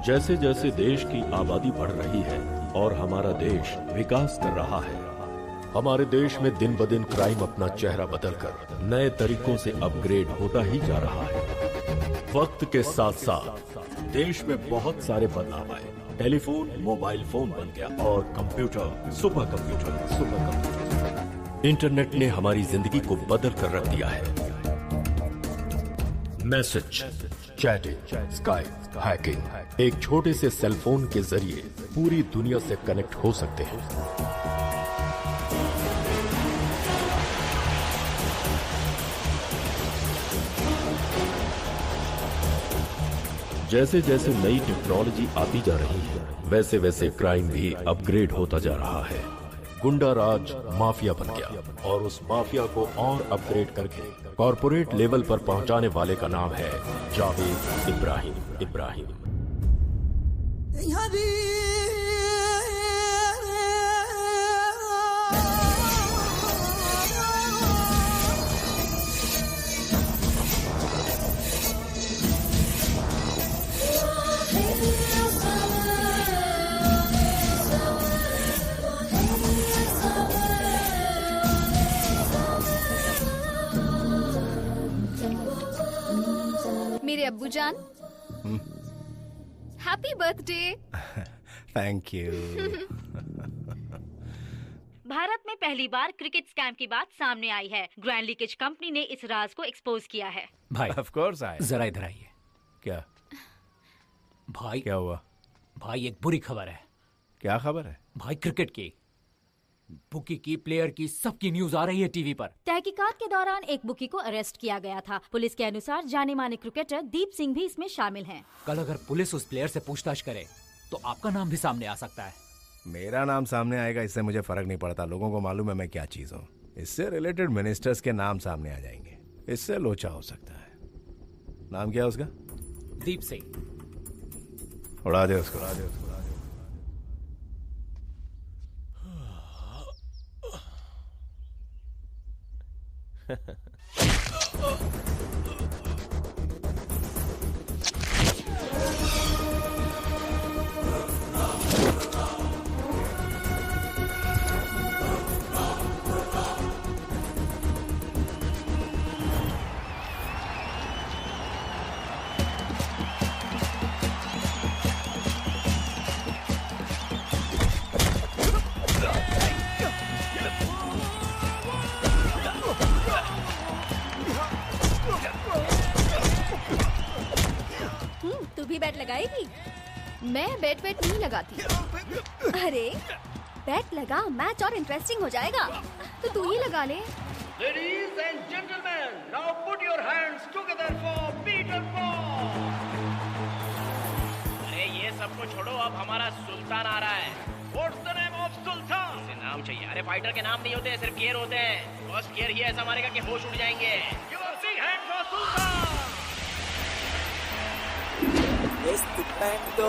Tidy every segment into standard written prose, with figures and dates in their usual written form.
जैसे जैसे देश की आबादी बढ़ रही है और हमारा देश विकास कर रहा है, हमारे देश में दिन ब दिन क्राइम अपना चेहरा बदलकर नए तरीकों से अपग्रेड होता ही जा रहा है। वक्त के साथ साथ देश में बहुत सारे बदलाव आए। टेलीफोन मोबाइल फोन बन गया और कंप्यूटर सुपर कंप्यूटर। इंटरनेट ने हमारी जिंदगी को बदल कर रख दिया है। मैसेज, चैटिंग, स्काइप, हैकिंग, एक छोटे से सेलफोन के जरिए पूरी दुनिया से कनेक्ट हो सकते हैं। जैसे जैसे नई टेक्नोलॉजी आती जा रही है, वैसे वैसे क्राइम भी अपग्रेड होता जा रहा है। गुंडा राज माफिया बन गया और उस माफिया को और अपग्रेड करके कॉर्पोरेट लेवल पर पहुंचाने वाले का नाम है जावेद इब्राहिम। मेरे अब्बू जान, happy birthday. Thank you. Bharat में पहली बार क्रिकेट स्कैम की बात सामने आई है। ग्रैंड लीकेज कंपनी ने इस राज को एक्सपोज किया है। भाई ऑफ कोर्स आए। जरा इधर आइए। क्या भाई क्या हुआ? भाई एक बुरी खबर है। क्या खबर है? भाई क्रिकेट की, बुकी की, प्लेयर की, सबकी न्यूज आ रही है टीवी पर। तहकीकात के दौरान एक बुकी को अरेस्ट किया गया था। पुलिस के अनुसार जाने माने क्रिकेटर दीप सिंह भी इसमें शामिल हैं। कल अगर पुलिस उस प्लेयर से पूछताछ करे तो आपका नाम भी सामने आ सकता है। मेरा नाम सामने आएगा इससे मुझे फर्क नहीं पड़ता। लोगों को मालूम है मैं क्या चीज हूँ। इससे रिलेटेड मिनिस्टर्स के नाम सामने आ जाएंगे, इससे लोचा हो सकता है। नाम क्या है उसका? दीप सिंह। उड़ा दे उसको। तू भी बैट लगाएगी? मैं बैट नहीं लगाती। अरे बैट लगा, मैच और इंटरेस्टिंग हो जाएगा। तो तू ही लगा ले। Ladies and gentlemen, now put your hands together for Peter Paul. अरे ये सब को छोड़ो, अब हमारा सुल्तान आ रहा है। What's the name of Sultan? इसे नाम चाहिए। अरे फाइटर के नाम नहीं होते, सिर्फ गियर होते हैं। फर्स्ट गियर ही ऐसा मारेगा कि होश उड़ जाएंगे। Give a big hand for Sultan. Estupendo,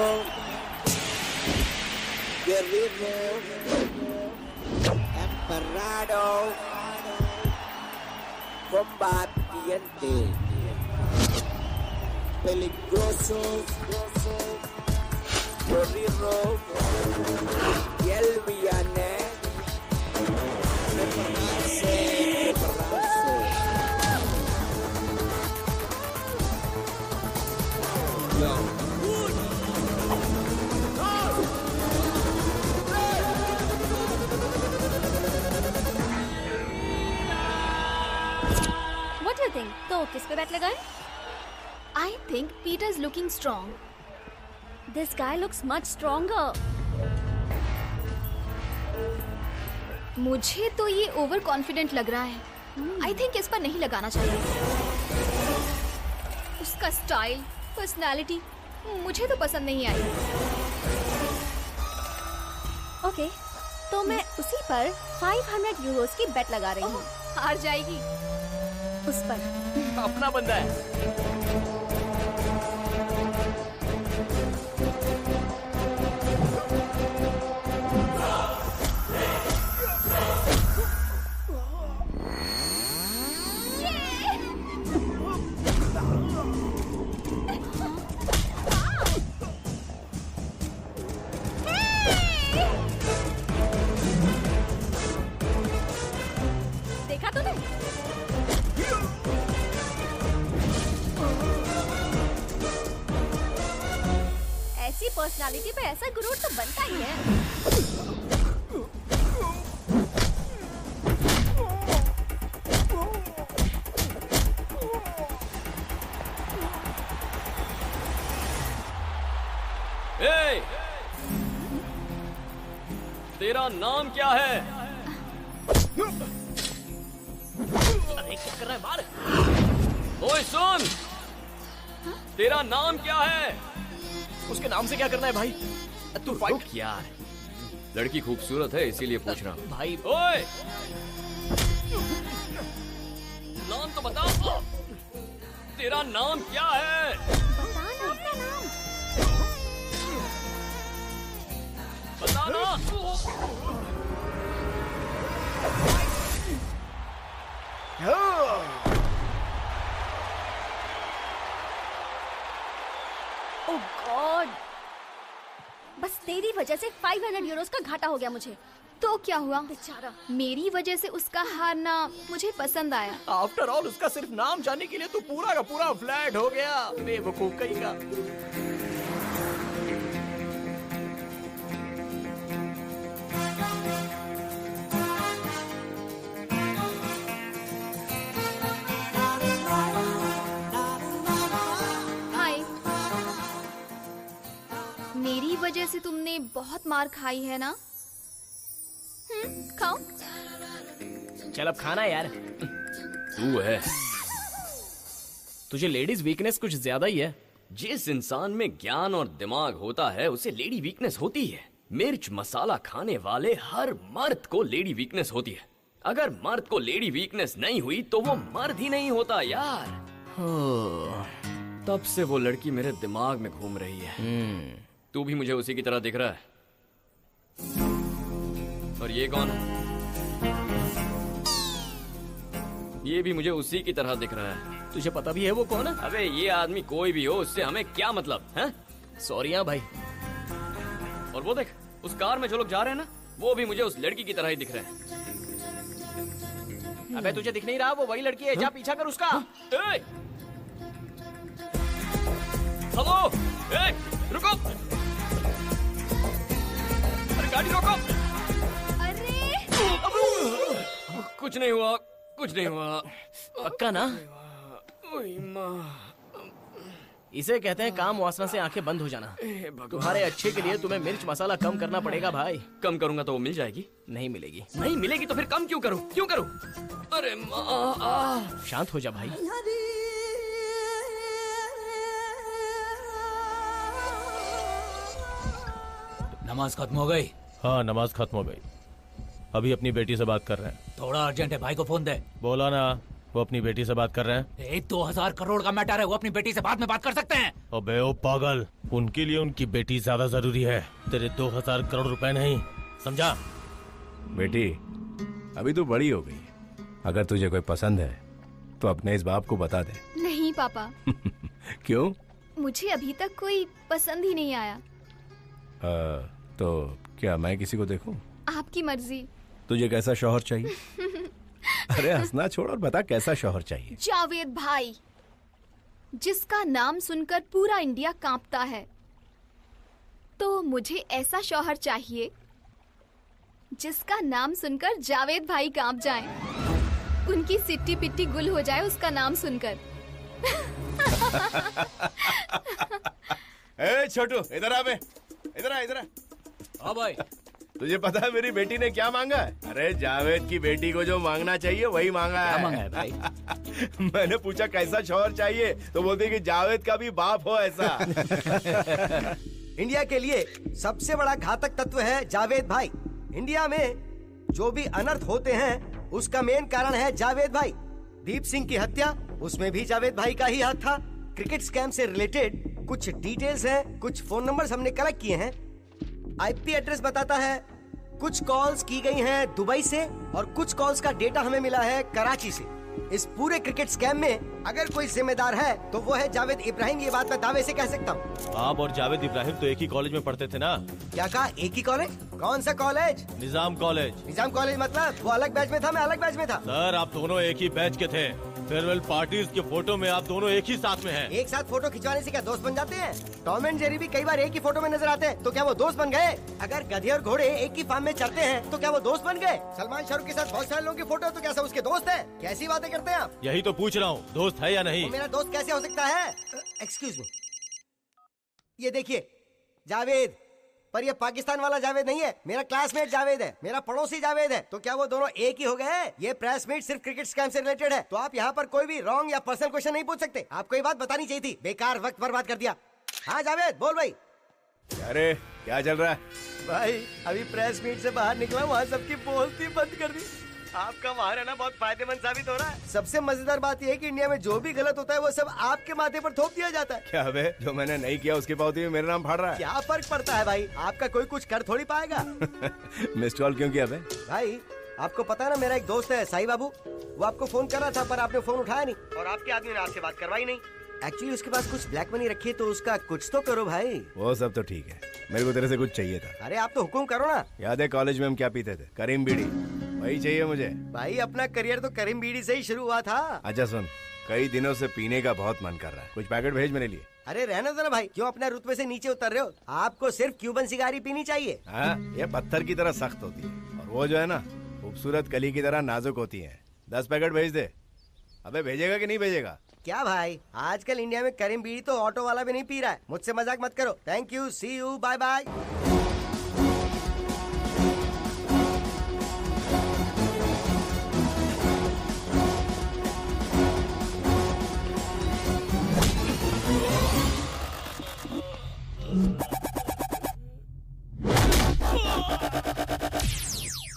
guerrero, emperado, combatiente, peligroso, guerrero, y el villano, prepararse. What do you think? तो किस पे बैट लगाए? I think Peter's looking strong. This guy looks much stronger. मुझे तो ये over confident लग रहा है। I think इस पर नहीं लगाना चाहिए। उसका स्टाइल, पर्सनालिटी मुझे तो पसंद नहीं आई। ओके, तो मैं उसी पर 500 यूरोस की बेट लगा रही हूँ। हार जाएगी। उस पर अपना बंदा है। ऐसी पर्सनालिटी पे ऐसा गुरूर तो बनता ही है। ए, तेरा नाम क्या है? अरे क्या कर रहा है बाहर? ओए सुन, तेरा नाम क्या है? उसके नाम से क्या करना है भाई? तू फाइट यार, लड़की खूबसूरत है इसीलिए पूछ रहा हूँ। भाई। ओए, नाम तो बता। तेरा नाम क्या है? बता ना अपना नाम। बता ना। ओह गॉड, बस तेरी वजह से 500 यूरोस का घाटा हो गया मुझे। तो क्या हुआ? बेचारा। मेरी वजह से उसका हारना मुझे पसंद आया। आफ्टर ऑल उसका सिर्फ नाम जानने के लिए तू पूरा का पूरा फ्लैट हो गया। बेवकूफ कहीं का। हाय। मेरी वजह से तुमने बहुत मार खाई है ना? खाओ। चल अब खाना यार। तू है। तुझे लेडीज वीकनेस कुछ ज्यादा ही है। जिस इंसान में ज्ञान और दिमाग होता है उसे लेडी वीकनेस होती है। मिर्च मसाला खाने वाले हर मर्द को लेडी वीकनेस होती है। अगर मर्द को लेडी वीकनेस नहीं हुई तो वो मर्द ही नहीं होता यार। तब से वो लड़की मेरे दिमाग में घूम रही है। तू भी मुझे उसी की तरह दिख रहा है। और ये कौन है? ये भी मुझे उसी की तरह दिख रहा है। तुझे पता भी है वो कौन है? अबे ये आदमी कोई भी हो, उससे हमें क्या मतलब है? सॉरी हाँ भाई। और वो देख, उस कार में जो लोग जा रहे हैं ना, वो भी मुझे उस लड़की की तरह ही दिख रहे हैं। अबे तुझे दिख नहीं रहा? वो वही लड़की है। जा पीछा कर उसका। ए! हेलो, ए, रुको। अरे गाड़ी रोको। अरे कुछ नहीं हुआ, कुछ नहीं हुआ। पक्का ना? ओए माँ। इसे कहते हैं काम वासना से आंखें बंद हो जाना। तुम्हारे अच्छे के लिए तुम्हें मिर्च मसाला कम करना पड़ेगा भाई। कम करूंगा तो वो मिल जाएगी? नहीं मिलेगी। नहीं मिलेगी तो फिर कम क्यों करूं? क्यों करूं? अरे माँ। शांत हो जा भाई। नमाज खत्म हो गई? हाँ, नमाज खत्म हो गई। अभी अपनी बेटी से बात कर रहे हैं। थोड़ा अर्जेंट है, भाई को फोन दे। बोला ना, वो अपनी बेटी से बात कर रहे हैं। 2000 करोड़ का मैटर है, वो अपनी बेटी से बाद में बात कर सकते हैं। अबे ओ पागल, उनके लिए उनकी बेटी ज्यादा जरूरी है, तेरे 2000 करोड़ रुपए नहीं, समझा? बेटी, अभी तो बड़ी हो गई। अगर तुझे कोई पसंद है तो अपने इस बाप को बता दे। नहीं पापा। क्यों? मुझे अभी तक कोई पसंद ही नहीं आया। तो क्या मैं किसी को देखूं? आपकी मर्जी। तुझे कैसा शौहर चाहिए? अरे हंसना छोड़ और बता, कैसा शौहर चाहिए? जावेद भाई, जिसका नाम सुनकर पूरा इंडिया कांपता है। तो मुझे ऐसा शौहर चाहिए जिसका नाम सुनकर जावेद भाई कांप जाएं। उनकी सिट्टी पिट्टी गुल हो जाए उसका नाम सुनकर। ए छोटू, इधर आ बे, इधर आ, इधर आ। हाँ भाई। तुझे पता है मेरी बेटी ने क्या मांगा है? अरे जावेद की बेटी को जो मांगना चाहिए वही मांगा है। क्या मांगा है भाई? मैंने पूछा कैसा शौहर चाहिए, तो बोलती कि जावेद का भी बाप हो ऐसा। इंडिया के लिए सबसे बड़ा घातक तत्व है जावेद भाई। इंडिया में जो भी अनर्थ होते हैं उसका मेन कारण है जावेद भाई। दीप सिंह की हत्या, उसमें भी जावेद भाई का ही हाथ था। क्रिकेट स्कैम से रिलेटेड कुछ डिटेल्स हैं, कुछ फोन नंबर्स हमने कलेक्ट किए हैं। आईपी एड्रेस बताता है कुछ कॉल्स की गई हैं दुबई से और कुछ कॉल्स का डेटा हमें मिला है कराची से। इस पूरे क्रिकेट स्कैम में अगर कोई जिम्मेदार है तो वो है जावेद इब्राहिम। ये बात मैं दावे से कह सकता हूँ। आप और जावेद इब्राहिम तो एक ही कॉलेज में पढ़ते थे ना? क्या कहा? एक ही कॉलेज? कौन सा कॉलेज? निजाम कॉलेज। निजाम कॉलेज मतलब? वो अलग बैच में था, मैं अलग बैच में था। सर, आप दोनों एक ही बैच के थे। फेयरवेल पार्टीज के फोटो में आप दोनों एक ही साथ में हैं। एक साथ फोटो खिंचवाने से क्या दोस्त बन जाते हैं? टॉम एंड जेरी भी कई बार एक ही फोटो में नजर आते हैं, तो क्या वो दोस्त बन गए? अगर गधे और घोड़े एक ही फार्म में चढ़ते हैं तो क्या वो दोस्त बन गए? सलमान शाहरुख के साथ बहुत सारे लोगों की फोटो, तो क्या सब उसके दोस्त है? कैसी बातें करते हैं आप? यही तो पूछ रहा हूँ, दोस्त है या नहीं? वो मेरा दोस्त कैसे हो सकता है? एक्सक्यूज मी, ये देखिए जावेद, पर ये पाकिस्तान वाला जावेद नहीं है, मेरा क्लासमेट जावेद है, मेरा पड़ोसी जावेद है। तो क्या वो दोनों एक ही हो गए? ये प्रेस मीट सिर्फ क्रिकेट स्कैम से रिलेटेड है, तो आप यहाँ पर कोई भी रॉन्ग या पर्सनल क्वेश्चन नहीं पूछ सकते। आपको ये बात बतानी चाहिए थी, बेकार वक्त बर्बाद कर दिया। हाँ जावेद बोल भाई। अरे क्या चल रहा है? भाई अभी प्रेस मीट से बाहर निकला, वहाँ सबकी बोलती बंद कर दी। आपका वहाँ रहना बहुत फायदेमंद साबित हो रहा है। सबसे मजेदार बात यह है कि इंडिया में जो भी गलत होता है वो सब आपके माथे पर थोप दिया जाता है। क्या बे, जो मैंने नहीं किया उसके पावती में मेरा नाम फाड़ रहा है? क्या फर्क पड़ता है भाई, आपका कोई कुछ कर थोड़ी पाएगा। मिस्ड कॉल क्यों किया बे? भाई आपको पता है ना, मेरा एक दोस्त है साई बाबू, वो आपको फोन कर रहा था पर आपने फोन उठाया नहीं, और आपके आदमी ने आपसे बात करवाई नहीं। एक्चुअली उसके पास कुछ ब्लैक मनी रखी है, तो उसका कुछ तो करो भाई। वो सब तो ठीक है, मेरे को तेरे से कुछ चाहिए था। अरे आप तो हुकुम करो ना। याद है कॉलेज में हम क्या पीते थे? करीम बीड़ी, वही चाहिए मुझे। भाई अपना करियर तो करीम बीड़ी से ही शुरू हुआ था। अच्छा सुन, कई दिनों से पीने का बहुत मन कर रहा है, कुछ पैकेट भेज मेरे लिए। अरे रहने दो ना भाई, क्यों अपने रुतबे से नीचे उतर रहे हो? आपको सिर्फ क्यूबन सिगारी पीनी चाहिए। हाँ, ये पत्थर की तरह सख्त होती है, और वो जो है ना खूबसूरत कली की तरह नाजुक होती है। 10 पैकेट भेज दे। अबे भेजेगा कि नहीं भेजेगा? क्या भाई, आजकल इंडिया में करीम बीड़ी तो ऑटो वाला भी नहीं पी रहा है। मुझसे मजाक मत करो। Thank you, see you, bye bye.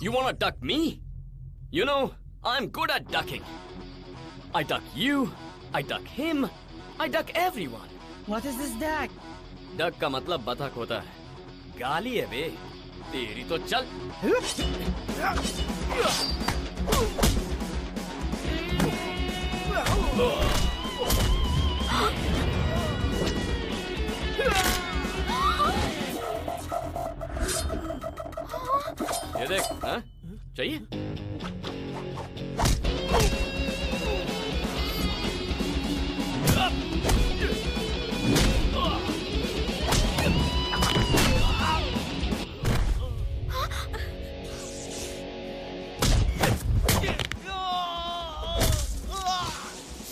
You wanna duck me? You know, I'm good at ducking. I duck you, I duck him, I duck everyone. What is this duck? Duck का मतलब बतख होता है। गाली है बे, तेरी तो चल। ये देख, हाँ? चाहिए?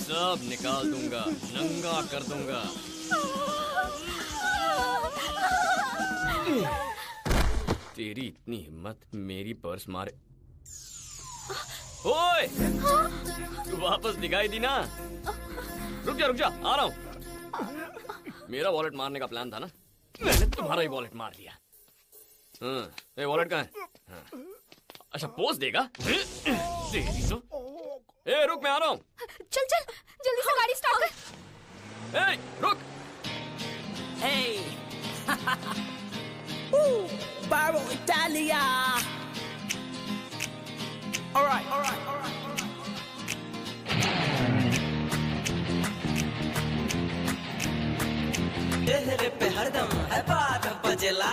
सब निकाल दूंगा, नंगा कर दूंगा। तेरी इतनी हिम्मत, मेरी पर्स मारे। ओए, तू वापस दिखाई दी ना? रुक जा, आ रहा हूँ। मेरा वॉलेट मारने का प्लान था ना, मैंने तुम्हारा ही वॉलेट मार दिया। हाँ, वॉलेट कहाँ है? हाँ। अच्छा पोज देगा? तेरी तो। ए रुक, मैं आ रहा हूँ। चल जल्दी से गाड़ी स्टार्ट कर। ए रुक। Hey! Baro Italia! Alright. चेहरे पे हरदम है बात बजेला।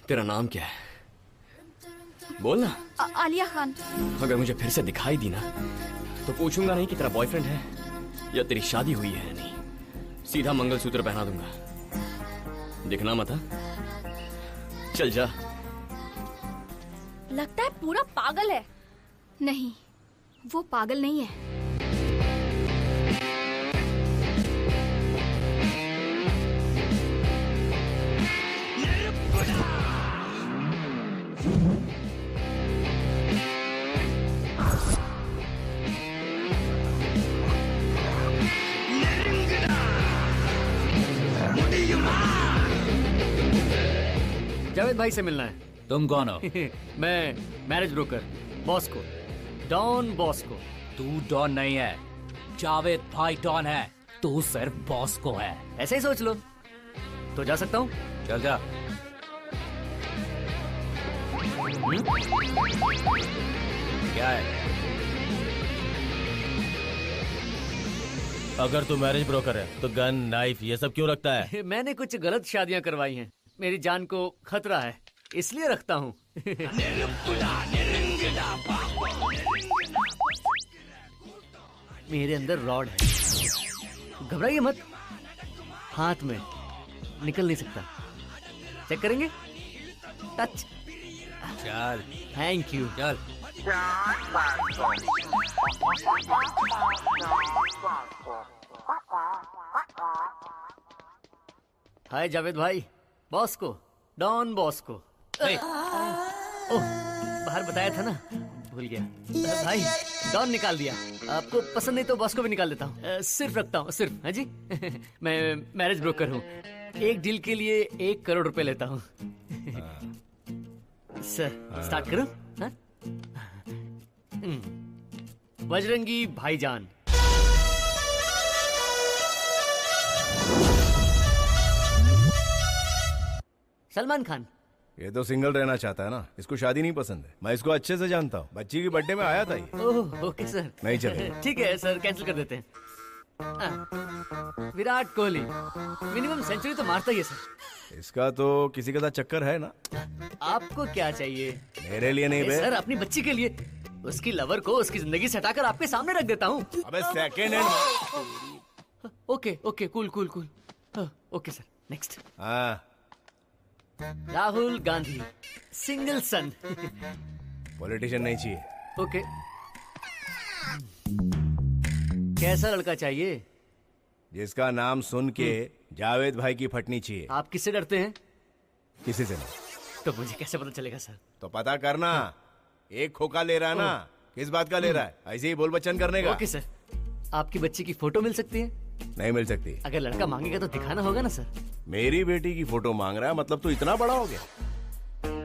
तेरा नाम क्या है? बोलना। आलिया खान। अगर मुझे फिर से दिखाई दी ना, तो पूछूंगा नहीं कि तेरा बॉयफ्रेंड है या तेरी शादी हुई है या नहीं। सीधा मंगलसूत्र पहना दूंगा। दिखना मत। चल जा। लगता है पूरा पागल है। नहीं, वो पागल नहीं है। जावेद भाई से मिलना है। तुम कौन हो? मैं marriage broker Bosco, don Bosco. तू डॉन नहीं है, जावेद भाई डॉन है, तू सिर्फ बॉस्को है। ऐसे ही सोच लो। तो जा सकता हूँ? चल जा। क्या है? अगर तू मैरिज ब्रोकर है तो गन, नाइफ ये सब क्यों रखता है? मैंने कुछ गलत शादियां करवाई हैं, मेरी जान को खतरा है, इसलिए रखता हूँ। मेरे अंदर रॉड है। घबराइए मत, हाथ में निकल नहीं सकता। चेक करेंगे? टच। चल थैंक यू। चल। हाय जावेद भाई, बॉस को, डॉन बॉस को। ओह, बाहर बताया था ना, भूल गया। भाई डॉन निकाल दिया। आपको पसंद नहीं तो बॉस को भी निकाल देता हूँ। सिर्फ रखता हूँ, सिर्फ। हाँ जी। मैं मैरिज ब्रोकर हूँ। एक डील के लिए 1 करोड़ रुपए लेता हूँ। सर स्टार्ट करो। हाँ? बजरंगी भाईजान। सलमान खान। ये तो सिंगल रहना चाहता है ना, इसको शादी नहीं पसंद है। मैं इसको अच्छे से जानता हूँ, बच्ची की बर्थडे में आया था ये। Oh okay sir. नहीं चले। ठीक है सर, कैंसिल कर देते हैं। विराट कोहली मिनिमम सेंचुरी तो मारता ही है सर। इसका तो किसी के साथ चक्कर है ना। आपको क्या चाहिए? मेरे लिए नहीं बे। सर अपनी बच्ची के लिए। उसकी लवर को उसकी जिंदगी से हटाकर आपके सामने रख देता हूँ। अबे second hand. Okay okay, cool cool cool. Okay sir, next. हाँ। राहुल गांधी, सिंगल सन। पॉलिटिशियन नहीं चाहिए। ओके। कैसा लड़का चाहिए? जिसका नाम सुन के जावेद भाई की फटनी चाहिए। आप किससे डरते हैं? किसी से नहीं। तो मुझे कैसे पता चलेगा सर? तो पता करना। एक खोखा ले रहा है ना, किस बात का ले रहा है? ऐसे ही बोल बच्चन करने का। Okay sir. आपकी बच्ची की फोटो मिल सकती है? नहीं मिल सकती। अगर लड़का मांगेगा तो दिखाना होगा ना सर। मेरी बेटी की फोटो मांग रहा है, मतलब तो इतना बड़ा हो गया।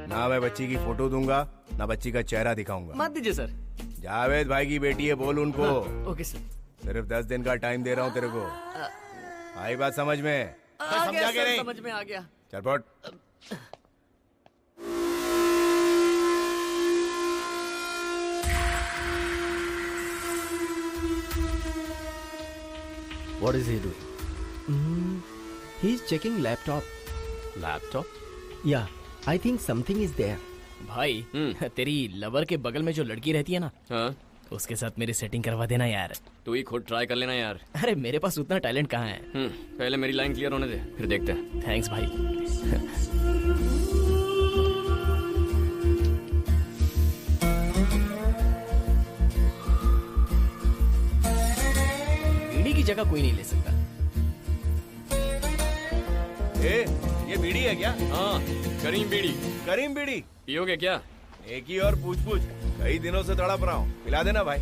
ना मैं बच्ची की फोटो दूंगा, ना बच्ची का चेहरा दिखाऊंगा। मत दीजिए सर। जावेद भाई की बेटी है, बोल उनको। Okay sir. सिर्फ 10 दिन का टाइम दे रहा हूँ तेरे को। आई बात समझ में? समझा के नहीं? समझ में आ गया। चल पट। What is he doing? He's checking laptop. Laptop? Yeah, I think something is there. भाई तेरी लवर के बगल में जो लड़की रहती है ना, हाँ? उसके साथ मेरी सेटिंग करवा देना यार। तू ही खुद ट्राई कर लेना यार। अरे मेरे पास उतना टैलेंट कहाँ है। पहले मेरी लाइन क्लियर होने दे, फिर देखते हैं। थैंक्स भाई। बीड़ी की जगह कोई नहीं ले सकता। ये बीड़ी है क्या? हाँ, करीम बीड़ी। करीम बीड़ी पियोगे क्या? एक ही और पूछ पूछ, कई दिनों से तड़प रहा हूँ, पिला देना भाई।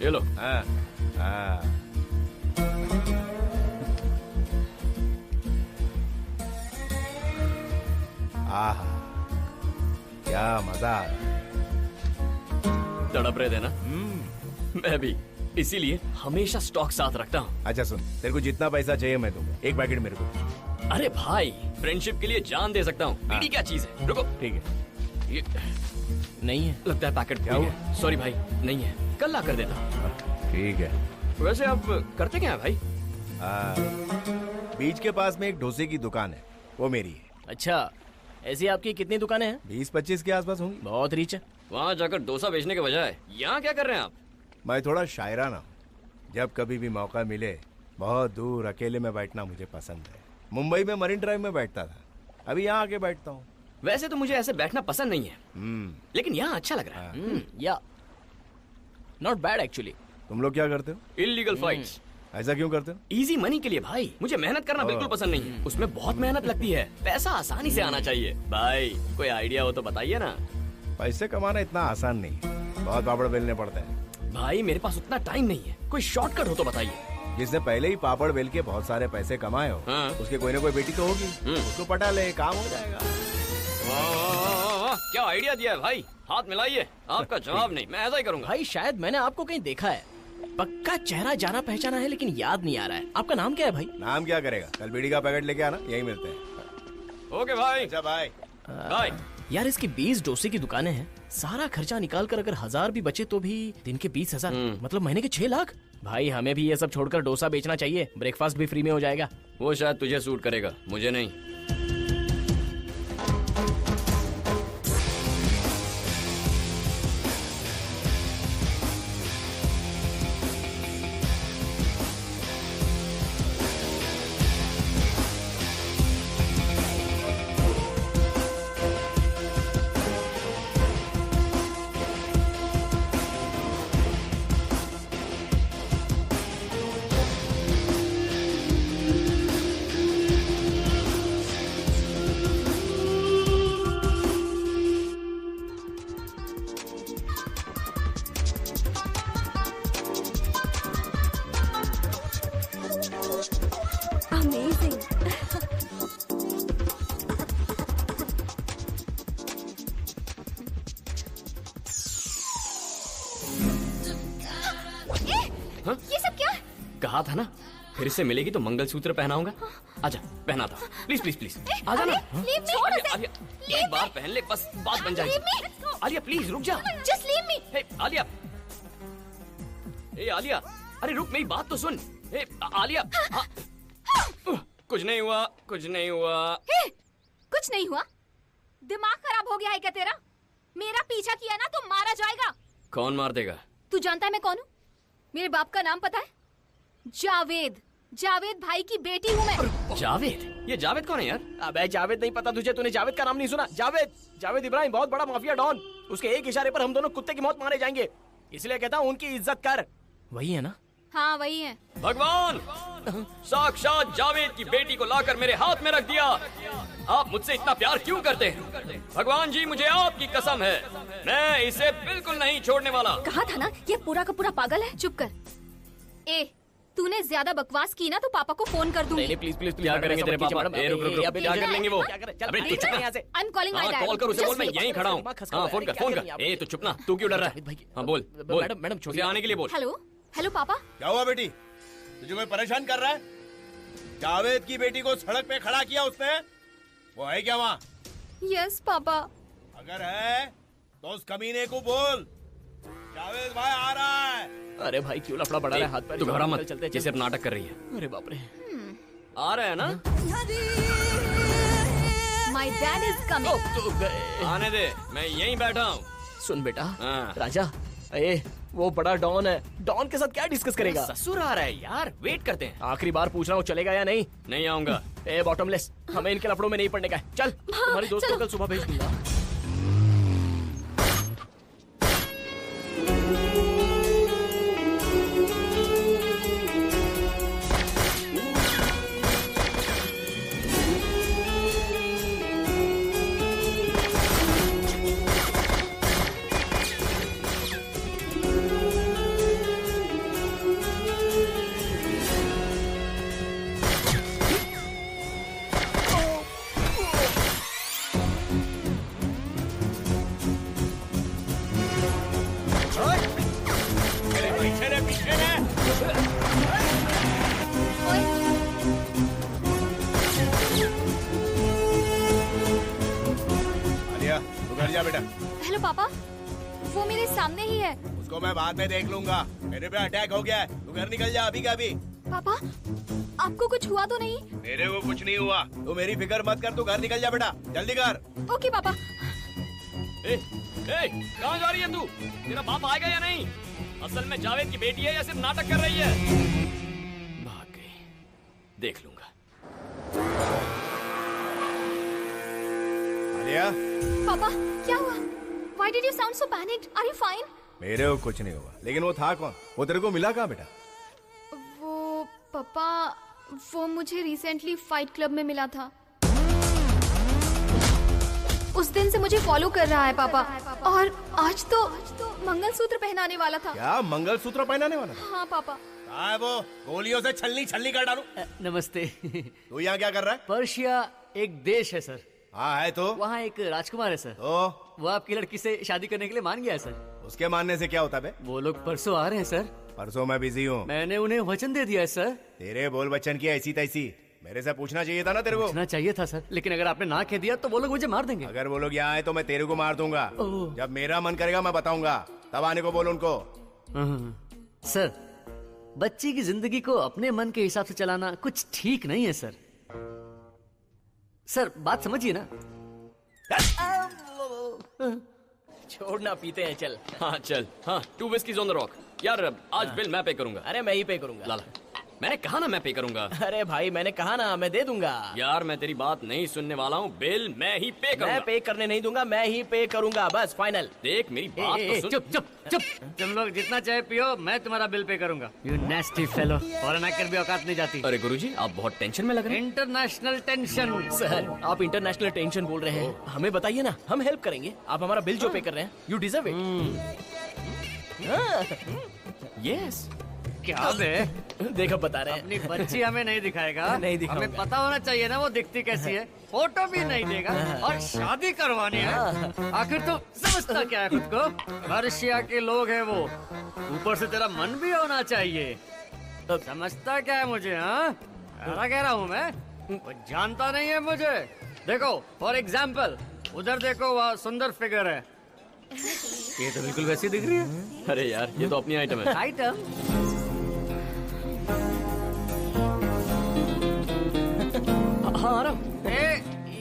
ये लो। हाँ हाँ। आहा, क्या मजा। तड़प रहे थे ना? मैं भी, इसीलिए हमेशा स्टॉक साथ रखता हूँ। अच्छा सुन, तेरे को जितना पैसा चाहिए मैं दूंगा, एक पैकेट मेरे को। अरे भाई, फ्रेंडशिप के लिए जान दे सकता हूँ। बीड़ी क्या चीज है? रुको। ठीक है। ये नहीं है लगता है पैकेट क्या हुआ? सॉरी भाई, नहीं है, कल ला कर देता। ठीक है। वैसे आप करते क्या है भाई? बीच के पास में एक डोसे की दुकान है, वो मेरी है। अच्छा, ऐसी आपकी कितनी दुकानें हैं? 20-25 के आसपास होंगी। बहुत रीच है। वहाँ जाकर डोसा बेचने के बजाय यहाँ क्या कर रहे हैं आप? मैं थोड़ा शायराना हूँ। जब कभी भी मौका मिले, बहुत दूर अकेले में बैठना मुझे पसंद है। मुंबई में मरीन ड्राइव में बैठता था, अभी यहाँ आके बैठता हूँ। वैसे तो मुझे ऐसे बैठना पसंद नहीं है, लेकिन यहाँ अच्छा लग रहा है। या नॉट बैड एक्चुअली। तुम लोग क्या करते हो? Illegal fights. ऐसा क्यों करते हो? इजी मनी के लिए भाई। मुझे मेहनत करना बिल्कुल पसंद नहीं है, उसमें बहुत मेहनत लगती है। पैसा आसानी से आना चाहिए। भाई कोई आइडिया हो तो बताइए ना। पैसे कमाना इतना आसान नहीं है, बहुत पापड़ बेलने पड़ते हैं। भाई मेरे पास उतना टाइम नहीं है, कोई शॉर्टकट हो तो बताइए। जिसने पहले ही पापड़ बेल के बहुत सारे पैसे कमाए हो, उसके कोई ना कोई बेटी तो होगी, उसको पटा ले, काम हो जाएगा। वाह, क्या आइडिया दिया है भाई। हाथ मिलाइए। आपका जवाब नहीं, मैं ऐसा ही करूंगा। भाई शायद मैंने आपको कहीं देखा है, पक्का चेहरा जाना पहचाना है, लेकिन याद नहीं आ रहा है। आपका नाम क्या है भाई? नाम क्या करेगा, कल बीड़ी का पैकेट लेके आना, यही मिलते हैं। ओके भाई। अच्छा भाई। बाय। यार इसकी 20 डोसे की दुकानें हैं, सारा खर्चा निकाल कर अगर 1000 भी बचे तो भी दिन के 20,000, मतलब महीने के 6 लाख। भाई हमें भी ये सब छोड़कर डोसा बेचना चाहिए, ब्रेकफास्ट भी फ्री में हो जाएगा। वो शायद तुझे सूट करेगा, मुझे नहीं। था ना, फिर से मिलेगी तो मंगलसूत्र पहनाऊंगा। आजा, पहना था। प्लीज प्लीज प्लीज, आजा ना। आलिया, एक बार पहन ले, बस बात बन जाएगी। आलिया प्लीज रुक जा। Just leave me. Hey Alia, ए आलिया, अरे रुक, मेरी बात तो सुन। ए आलिया, कुछ नहीं हुआ, कुछ नहीं हुआ। कुछ नहीं हुआ? दिमाग खराब हो गया है क्या तेरा? मेरा पीछा किया ना तो मारा जाएगा। कौन मार देगा? तू जानता है मैं कौन हूँ? मेरे बाप का नाम पता है? जावेद। जावेद भाई की बेटी हूँ मैं। जावेद? ये जावेद कौन है यार? अबे जावेद नहीं पता तुझे? तूने जावेद का नाम नहीं सुना? जावेद इब्राहिम, बहुत बड़ा माफिया डॉन। उसके एक इशारे पर हम दोनों कुत्ते की मौत मारे जाएंगे, इसलिए कहता हूँ उनकी इज्जत कर। वही है ना? हाँ वही है। भगवान, साक्षात जावेद की बेटी को लाकर मेरे हाथ में रख दिया। आप मुझसे इतना प्यार क्यों करते हैं? भगवान जी, मुझे आपकी कसम है, मैं इसे बिल्कुल नहीं छोड़ने वाला। कहा था ना, ये पूरा का पूरा पागल है। चुप कर। ए, तूने ज्यादा बकवास की ना तो पापा को फोन कर दूंगी। प्लीज प्लीज क्या करेंगे तेरे पापा? रुक, क्या कर लेंगे वो? अबे तू चुप ना। I am calling my dad. Call कर उसे, बोल मैं यहीं खड़ा हूँ। हाँ फोन कर। ए तू चुप ना, तू क्यों डर रहा है? हाँ बोल। मैडम छोटे आने के लिए बोल। हेलो हेलो पापा। क्या हुआ बेटी? तुझे कोई परेशान कर रहा है? जावेद की बेटी को सड़क पे खड़ा किया उसने, वो है क्या वहाँ? Yes papa. अगर है तो उस कमीने को बोल, जावेद भाई आ रहा है। अरे भाई क्यों लफड़ा बढ़ा रहा है? हाथ पैर तू घबरा मत, चलते ये सिर्फ नाटक कर रही है। अरे बाप रे, आ रहा है ना? My dad is coming. आने दे, मैं यहीं बैठा हूँ। सुन बेटा, राजा, ए वो बड़ा डॉन है, डॉन के साथ क्या डिस्कस करेगा? ससुर आ रहा है यार, वेट करते हैं। आखिरी बार पूछ रहा हूँ, चलेगा या नहीं? नहीं आऊंगा। ए बॉटमलेस, हमें इनके लफड़ों में नहीं पड़ने का है। चल, तुम्हारी दोस्त को कल सुबह भेज दूंगा। बेटा। हेलो पापा, वो मेरे सामने ही है। उसको मैं बाद में देख लूंगा, मेरे पे अटैक हो गया है। तू घर निकल जा अभी का अभी। पापा, आपको कुछ हुआ तो नहीं? मेरे को कुछ नहीं हुआ, तू मेरी फिक्र मत कर, तू घर निकल जा बेटा, जल्दी कर। ओके पापा। कहाँ जा रही है तू? तेरा बाप आएगा या नहीं? असल में जावेद की बेटी है या सिर्फ नाटक कर रही है? भाग गई, देख लूंगा। आलिया? पापा, क्या हुआ? Why did you sound so panicked? Are you fine? मेरे को कुछ नहीं हुआ, लेकिन वो था कौन? वो तेरे को मिला कहाँ बेटा? वो पापा, वो मुझे रिसेंटली फाइट क्लब में मिला था। उस दिन से मुझे फॉलो कर रहा है पापा, और आज तो मंगलसूत्र पहनाने वाला था। क्या मंगलसूत्र पहनाने वाला था? हाँ पापा। है वो, गोलियों से छलनी छलनी कर डालूं। नमस्ते। तू यहाँ क्या कर रहा है? पर्शिया एक देश है सर। हाँ है तो? वहाँ एक राजकुमार है सर। तो? वो आपकी लड़की से शादी करने के लिए मान गया है सर। उसके मानने से क्या होता है? वो लोग परसों आ रहे हैं सर। परसों मैं बिजी हूँ। मैंने उन्हें वचन दे दिया है सर। तेरे बोल बच्चन की ऐसी तैसी, मेरे से पूछना चाहिए था ना तेरे को। पूछना चाहिए था सर, लेकिन अगर आपने ना कह दिया तो वो लोग मुझे मार देंगे। अगर वो लोग यहाँ आए तो मैं तेरे को मार दूंगा। जब मेरा मन करेगा मैं बताऊंगा, तब आने को बोल उनको। सर, बच्ची की जिंदगी को अपने मन के हिसाब से चलाना कुछ ठीक नहीं है सर। सर बात समझिए ना। छोड़ना, पीते हैं, चल। हाँ चल। हाँ, 2 whiskies on the rock। यार आज बिल मैं पे करूंगा। अरे मैं ही पे करूंगा। लाला, मैंने कहा ना मैं पे करूंगा। अरे भाई मैंने कहा ना मैं दे दूंगा। यार मैं तेरी बात नहीं सुनने वाला हूँ, बिल मैं ही पे करूंगा। मैं पे करने नहीं दूंगा, मैं ही पे करूंगा, बस फाइनल। देख मेरी बात तो सुन। चुप चुप चुप। तुम लोग जितना चाहे पियो, मैं तुम्हारा बिल पे करूंगा। यू नेस्टी फेलो, फॉरेन आकर भी औकात नहीं जाती। अरे गुरुजी, आप बहुत टेंशन में लग रहे हैं। International tension. सर आप इंटरनेशनल टेंशन बोल रहे हैं, हमें बताइए ना, हम हेल्प करेंगे। आप हमारा बिल जो पे कर रहे हैं, यू डिजर्व इट। यस। क्या बे? देखो बता रहे हैं। अपनी बच्ची हमें नहीं दिखाएगा? नहीं दिखाऊंगा। हमें पता होना चाहिए ना वो दिखती कैसी है। फोटो भी नहीं देगा और शादी करवानी है। आखिर तो समझता क्या है खुद को? पर्शिया के लोग हैं वो, ऊपर से तेरा मन भी होना चाहिए। समझता क्या है मुझे? हाँ, ऐसा कह रहा हूँ मैं, वो जानता नहीं है मुझे। देखो फॉर एग्जाम्पल, उधर देखो, वहाँ सुंदर फिगर है, ये तो बिल्कुल वैसी दिख रही है। अरे यार, ये तो अपनी आइटम है। आइटम? हाँ आ रहा हूँ।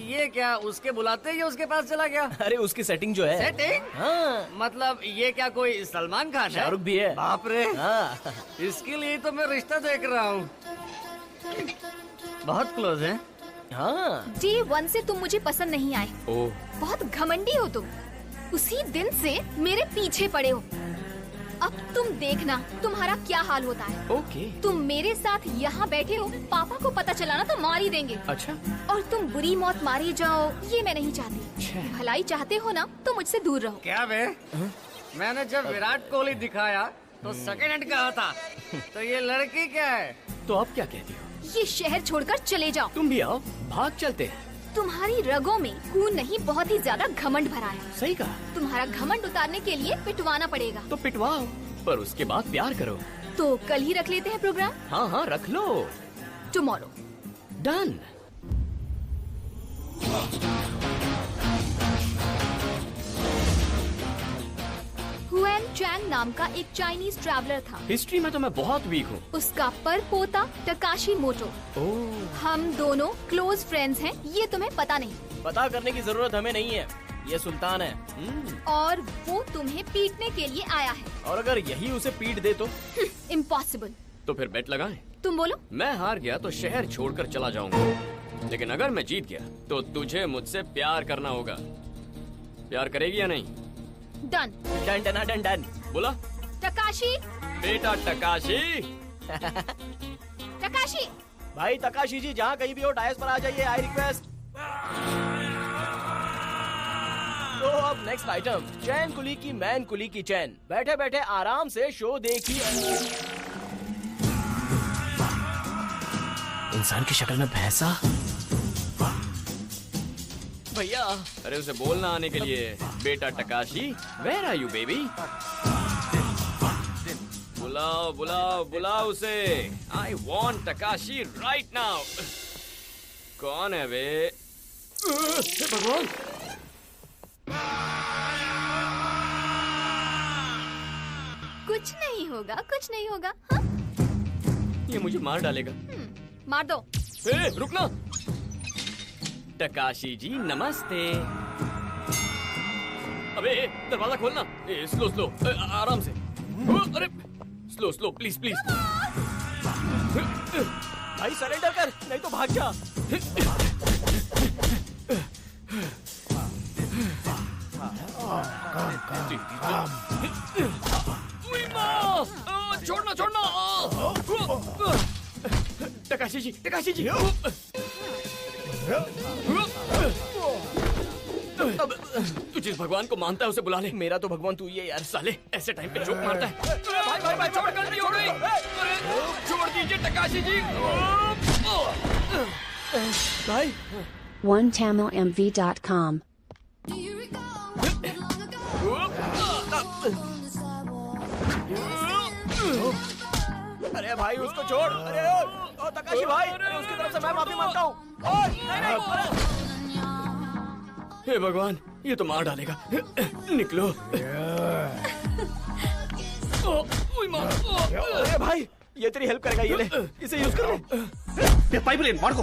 ये क्या उसके बुलाते ही उसके पास चला गया? अरे उसकी सेटिंग जो है। सेटिंग? हाँ। मतलब ये क्या कोई सलमान खान है? शाहरुख भी है। बाप रे। हाँ। इसके लिए तो मैं रिश्ता देख रहा हूँ। बहुत क्लोज है। हाँ। डे 1 से तुम मुझे पसंद नहीं आए। ओह। बहुत घमंडी हो तुम। उसी दिन से मेरे पीछे पड़े हो। अब तुम देखना तुम्हारा क्या हाल होता है। ओके। तुम मेरे साथ यहाँ बैठे हो, पापा को पता चला ना तो मार ही देंगे। अच्छा। और तुम बुरी मौत मारी जाओ, ये मैं नहीं चाहती। भलाई चाहते हो ना तो मुझसे दूर रहो। क्या बे? मैंने जब विराट कोहली दिखाया तो सेकंड हैंड कहा था, तो ये लड़की क्या है? तो आप क्या कहती हो? ये शहर छोड़कर चले जाओ। तुम भी आओ, भाग चलते हैं। तुम्हारी रगों में खून नहीं, बहुत ही ज्यादा घमंड भरा है। सही कहा। तुम्हारा घमंड उतारने के लिए पिटवाना पड़ेगा। तो पिटवाओ, पर उसके बाद प्यार करो। तो कल ही रख लेते हैं प्रोग्राम। हाँ हाँ रख लो। टुमारो। डन। हुएन चैंग नाम का एक चाइनीज ट्रैवलर था। हिस्ट्री में तो मैं बहुत वीक हूँ। उसका परपोता टकाशी मोटो। हम दोनों क्लोज फ्रेंड्स हैं, ये तुम्हें पता नहीं। पता करने की जरूरत हमें नहीं है, ये सुल्तान है। और वो तुम्हें पीटने के लिए आया है। और अगर यही उसे पीट दे तो? इम्पॉसिबल। तो फिर बेट लगाएं। तुम बोलो। मैं हार गया तो शहर छोड़कर चला जाऊंगा, लेकिन अगर मैं जीत गया तो तुझे मुझसे प्यार करना होगा। प्यार करेगी या नहीं? Done. Done done done done. बोला। टकाशी। बेटा टकाशी। टकाशी। भाई टकाशी जी, जहाँ कहीं भी हो डायस पर आ जाइए, आई रिक्वेस्ट। तो अब नेक्स्ट आइटम, चैन कुली की मैन कुली की चैन। बैठे बैठे आराम से शो देखिए। इंसान की शक्ल में भैंसा। भैया, अरे उसे बोलना आने के लिए। बेटा Takashi, where are you baby? बुलाओ बुलाओ बुलाओ उसे। I want Takashi right now. कौन है वे? भगवान। कुछ नहीं होगा, कुछ नहीं होगा। हाँ? ये मुझे मार डालेगा। मार दो। रुकना। टकाशी जी नमस्ते। अबे दरवाजा खोलना। स्लो स्लो, आराम से। अरे स्लो स्लो, प्लीज प्लीज। भाई सरेंडर कर, नहीं तो भाग जा। छोड़ना छोड़ना। टकाशी जी, टकाशी जी। अब तू जिस भगवान को मानता है उसे बुला ले। मेरा तो भगवान तू ही है यार। साले ऐसे टाइम पे जोक मारता है। भाई भाई भाई छोड़ कर छोड़ गई। छोड़ दीजिए टकाशी जी। भाई। OneTamilMV.com अरे भाई उसको छोड़। अरे ओ तकाशी भाई, अरे उसकी तरफ से मैं माफी मांगता हूँ। हे भगवान, ये तो मार डालेगा। निकलो। अरे भाई, ये तेरी हेल्प करेगा, ये ले, इसे यूज कर ले। पाइपलाइन मार को।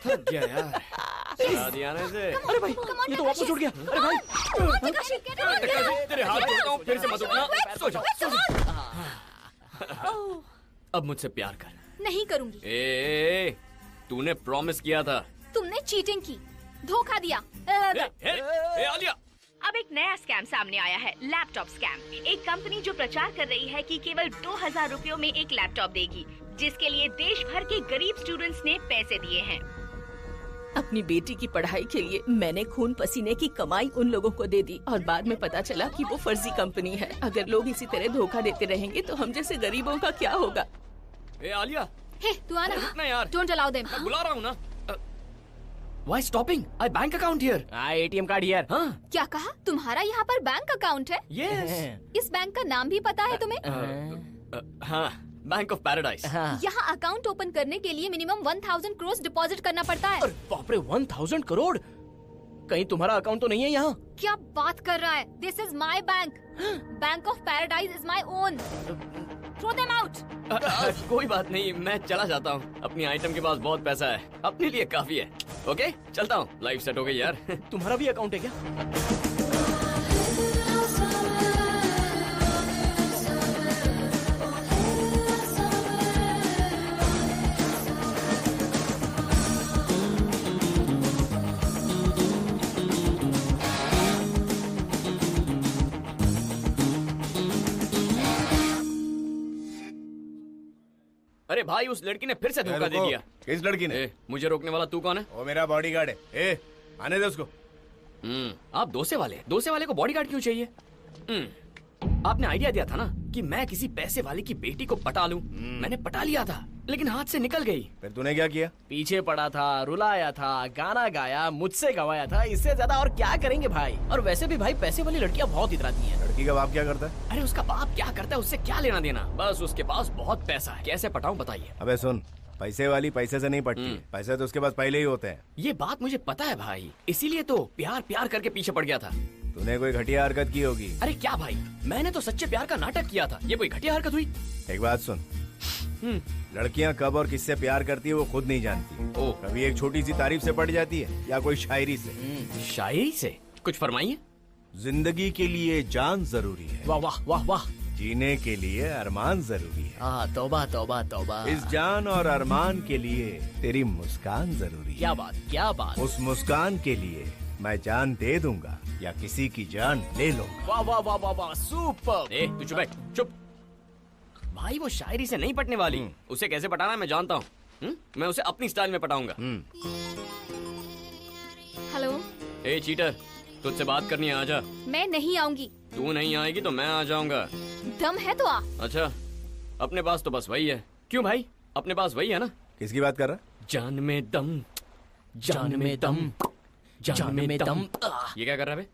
थक गया यार शादी आने से। अरे भाई, ये तो वापस उड़ गया। अरे भाई, टकाशी, तेरे हाथ जोड़ता हूँ, फिर से मत उठना। सो जा, सो जा। अब मुझसे प्यार कर। नहीं करूंगी। तूने प्रॉमिस किया था। तुमने चीटिंग की। धोखा दिया। आलिया, अब एक नया स्कैम सामने आया है, लैपटॉप स्कैम। एक कंपनी जो प्रचार कर रही है कि केवल 2000 रुपयों में एक लैपटॉप देगी, जिसके लिए देश भर के गरीब स्टूडेंट्स ने पैसे दिए हैं। अपनी बेटी की पढ़ाई के लिए मैंने खून पसीने की कमाई उन लोगों को दे दी और बाद में पता चला कि वो फर्जी कंपनी है। अगर लोग इसी तरह धोखा देते रहेंगे तो हम जैसे गरीबों का क्या होगा? आलिया, हे तू आना। रुकना यार, डोंट अलाउ देम। मैं बुला रहा हूँ ना। Why stopping? I bank account here. ATM card here. हाँ? क्या कहा? तुम्हारा यहाँ पर बैंक अकाउंट है? Yes. इस बैंक का नाम भी पता है तुम्हें? हाँ, बैंक ऑफ पैराडाइज। यहाँ अकाउंट ओपन करने के लिए मिनिमम 1000 करोड़ डिपॉजिट करना पड़ता है। बाप रे, 1000 करोड़? कहीं तुम्हारा अकाउंट तो नहीं है यहाँ? क्या बात कर रहा है? This is my bank. Bank of paradise is my own. Throw them out. कोई बात नहीं, मैं चला जाता हूँ। अपनी आइटम के पास बहुत पैसा है, अपने लिए काफी है। ओके, चलता हूँ। लाइफ सेट हो गई यार। तुम्हारा भी अकाउंट है क्या? अरे भाई, उस लड़की ने फिर से धोखा दे दिया। किस लड़की ने? मुझे रोकने वाला तू कौन है? वो मेरा बॉडीगार्ड है। आने दे उसको। आप दोसे वाले को बॉडीगार्ड क्यों चाहिए? आपने आइडिया दिया था ना कि मैं किसी पैसे वाले की बेटी को पटा लूं। मैंने पटा लिया था, लेकिन हाथ से निकल गई। फिर तूने क्या किया? पीछे पड़ा था, रुलाया था, गाना गाया, मुझसे गवाया था। इससे ज्यादा और क्या करेंगे भाई? और वैसे भी भाई, पैसे वाली लड़कियां बहुत इतराती हैं। लड़की का बाप क्या करता है? अरे उसका बाप क्या करता है उससे क्या लेना देना? बस उसके पास बहुत पैसा है। कैसे पटाऊं बताइए? अबे सुन, पैसे वाली पैसे से नहीं पटती। पैसे तो उसके पास पहले ही होते हैं। ये बात मुझे पता है भाई, इसीलिए तो प्यार करके पीछे पड़ गया था। तूने कोई घटिया हरकत की होगी। अरे क्या भाई, मैंने तो सच्चे प्यार का नाटक किया था। ये कोई घटिया हरकत हुई? एक बात सुन, लड़कियां कब और किससे प्यार करती है वो खुद नहीं जानती। कभी एक छोटी सी तारीफ से पड़ जाती है या कोई शायरी से। शायरी से? कुछ फरमाइए। जिंदगी के लिए जान जरूरी है। वाह वाह वाह वाह। जीने के लिए अरमान जरूरी है। तौबा तौबा तौबा। इस जान और अरमान के लिए तेरी मुस्कान जरूरी है। क्या बात, क्या बात। उस मुस्कान के लिए मैं जान दे दूंगा या किसी की जान ले लूंगा। वाह वाह वाह वाह वाह, सुपर। तू चुप बैठ, चुप। भाई वो शायरी से नहीं पटने वाली। उसे कैसे पटाना है मैं जानता हूँ। मैं उसे अपनी स्टाइल में पटाऊंगा। हेलो। ए चीटर, तुझसे बात करनी है, आजा। मैं नहीं आऊंगी। तू नहीं आएगी तो मैं आ जाऊंगा। दम है तो आ। अच्छा, अपने पास तो बस वही है। क्यों भाई, अपने पास वही है ना? किसकी बात कर रहा? जान में दम, जान में दम, जान में दम। ये क्या कर रहा है?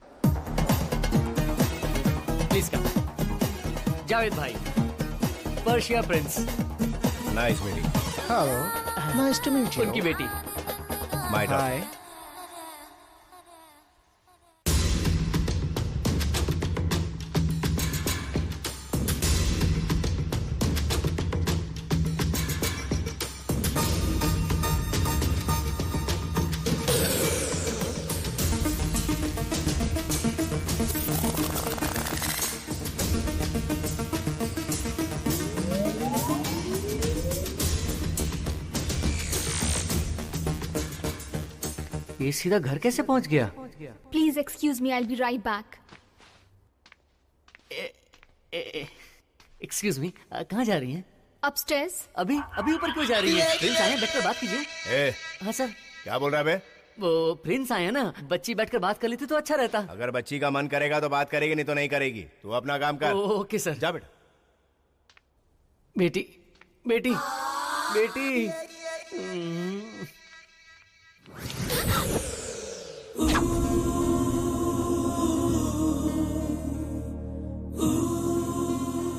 Please come. जावेद भाई, Persia prince. Nice meeting. Hello, nice to meet you. उनकी बेटी। My hi. ये सीधा घर कैसे पहुंच गया? Please excuse me, I will be right back. Excuse me, कहाँ जा रही हैं? अपस्टेयर्स। अभी ऊपर क्यों जा रही हैं? प्रिंस आए हैं, बैठकर बात कीजिए। हाँ सर। क्या बोल रहा है बे? वो प्रिंस आए हैं ना, बच्ची बैठकर बात कर लेती तो अच्छा रहता। अगर बच्ची का मन करेगा तो बात करेगी, नहीं तो नहीं करेगी। तू अपना काम कर। Okay sir. जा बेटा। बेटी बेटी बेटी।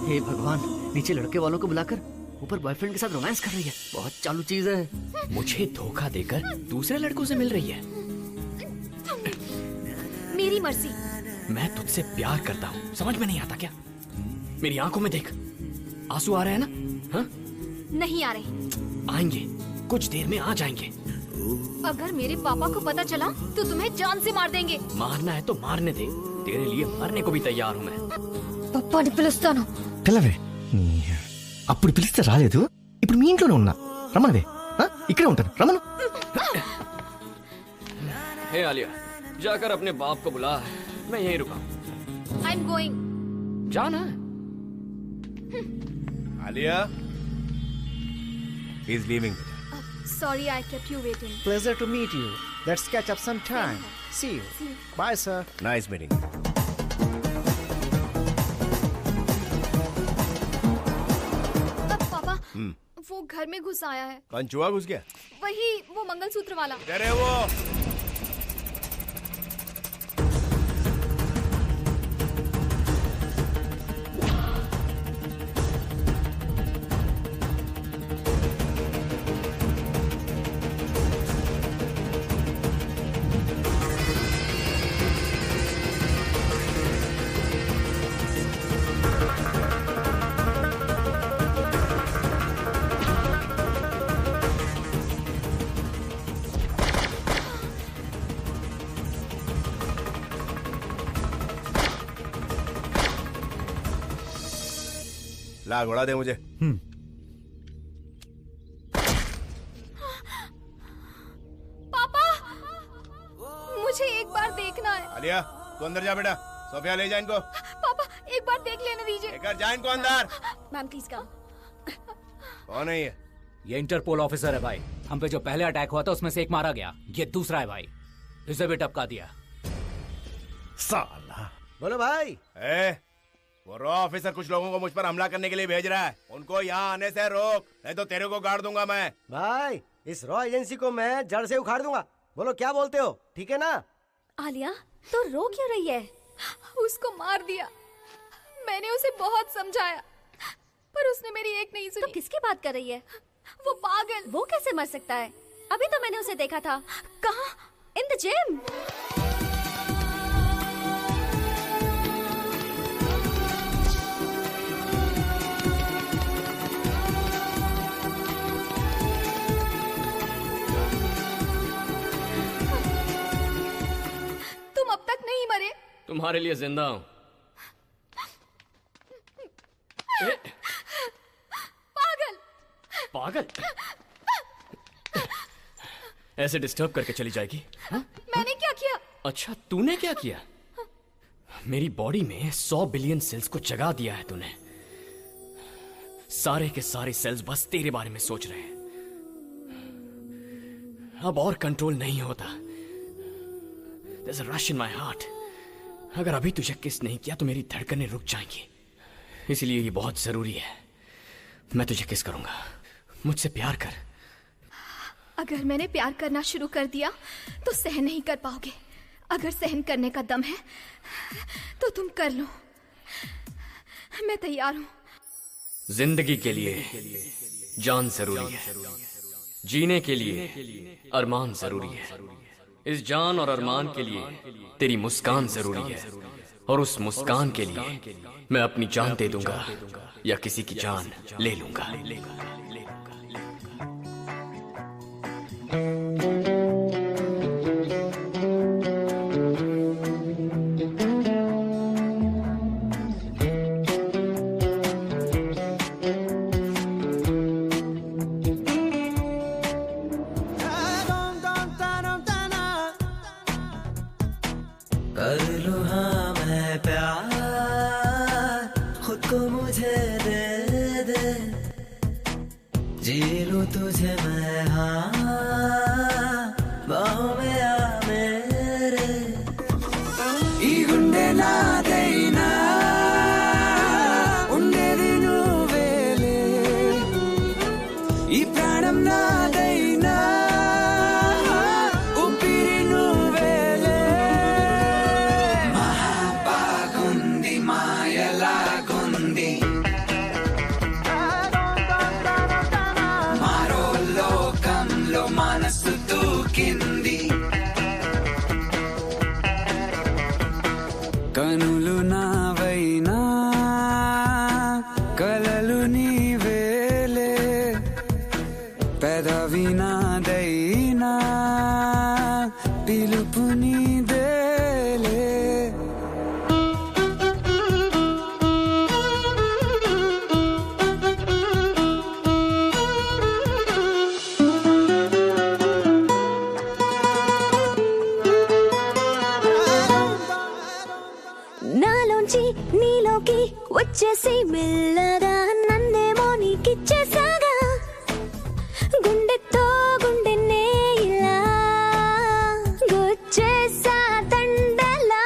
हे भगवान, नीचे लड़के वालों को बुलाकर ऊपर बॉयफ्रेंड के साथ रोमांस कर रही है। बहुत चालू चीज है। मुझे धोखा देकर दूसरे लड़कों से मिल रही है। मेरी मर्जी। मैं तुझसे प्यार करता हूँ, समझ में नहीं आता क्या? मेरी आंखों में देख, आंसू आ रहे हैं ना? हाँ? नहीं आ रहे। आएंगे, कुछ देर में आ जाएंगे। अगर मेरे पापा को पता चला तो तुम्हें जान से मार देंगे। मारना है तो मारने दे, तेरे लिए मरने को भी तैयार हूँ मैं। పప్పాని పిలుస్తాను. పిల్లవే, అప్పుడు పిలిస్తే రాలేదు, ఇప్పుడు మీ ఇంట్లోనే ఉన్నా. రమ్మనవే, ఇక్కడే ఉంటాను, రమ్మను. हे आलिया, जाकर अपने बाप को बुला, मैं यहीं रुका हूँ। I am going. जाना Alia, he is leaving. Sorry, I kept you waiting. Pleasure to meet you. Let's catch up sometime. See you. Bye, sir. Nice meeting. पापा, वो घर में घुस आया है। कौन चूहा घुस गया? वही वो मंगलसूत्र वाला। अरे वो ला घोड़ा दे मुझे। पापा, मुझे एक बार देखना है। आलिया, तू अंदर जा बेटा। सोफिया ले जा इनको। पापा, एक बार देख लेने दीजिए। लेकर जा इनको अंदर। Ma'am please come. कौन है ये? ये इंटरपोल ऑफिसर है भाई। हम पे जो पहले अटैक हुआ था उसमें से एक मारा गया, ये दूसरा है भाई। इसे भी टपका दिया। साला। बोलो भाई। वो रॉ ऑफिसर कुछ लोगों को मुझ पर हमला करने के लिए भेज रहा है। उनको यहाँ आने से रोक, नहीं तो तेरे को गाड़ दूंगा मैं। भाई, इस रॉ एजेंसी को मैं जड़ से उखाड़ दूंगा। बोलो क्या बोलते हो, ठीक है ना? आलिया, तो रो क्यों रही है? उसको मार दिया। मैंने उसे बहुत समझाया, पर उसने मेरी एक नहीं सुनी। तो किसकी बात कर रही है? वो पागल। वो कैसे मर सकता है? अभी तो मैंने उसे देखा था। कहाँ? In the gym. तुम अब तक नहीं मरे। तुम्हारे लिए जिंदा हूँ। पागल। पागल? ऐसे डिस्टर्ब करके चली जाएगी? मैंने क्या किया? अच्छा, तूने क्या किया? मेरी बॉडी में 100 बिलियन सेल्स को जगा दिया है तूने। सारे के सारे सेल्स बस तेरे बारे में सोच रहे हैं। अब और कंट्रोल नहीं होता। There's a rush in my heart. अगर अभी तुझे किस नहीं किया तो मेरी धड़कनें रुक जाएंगी। इसलिए ये बहुत जरूरी है। मैं तुझे किस करूंगा। मुझसे प्यार कर। अगर मैंने प्यार करना शुरू कर दिया तो सहन नहीं कर पाओगे। अगर सहन करने का दम है तो तुम कर लो। मैं तैयार हूं। जिंदगी के लिए जान जरूरी है, जीने के लिए अरमान जरूरी है। इस जान और अरमान के लिए तेरी मुस्कान जरूरी है, और उस मुस्कान के लिए मैं अपनी जान दे दूंगा या किसी की जान ले लूंगा। कर लूं हाँ मैं प्यार, खुद को मुझे दे दे, जी लूं तुझे मैं हाँ, बाहों में आ मेरे, ई गुंडे ना देना उन्ने दिनु वेले, ई प्राणम ना देना उपिरिनु वेले, महाबागुंदी मायला गुंदी, मारो लोकम లోకి వచ్చేసి మెల్లగా నన్నేమో నీకిచ్చేసాగా గుండెతో గుండెనే ఇలా గుచ్చేసా దండలా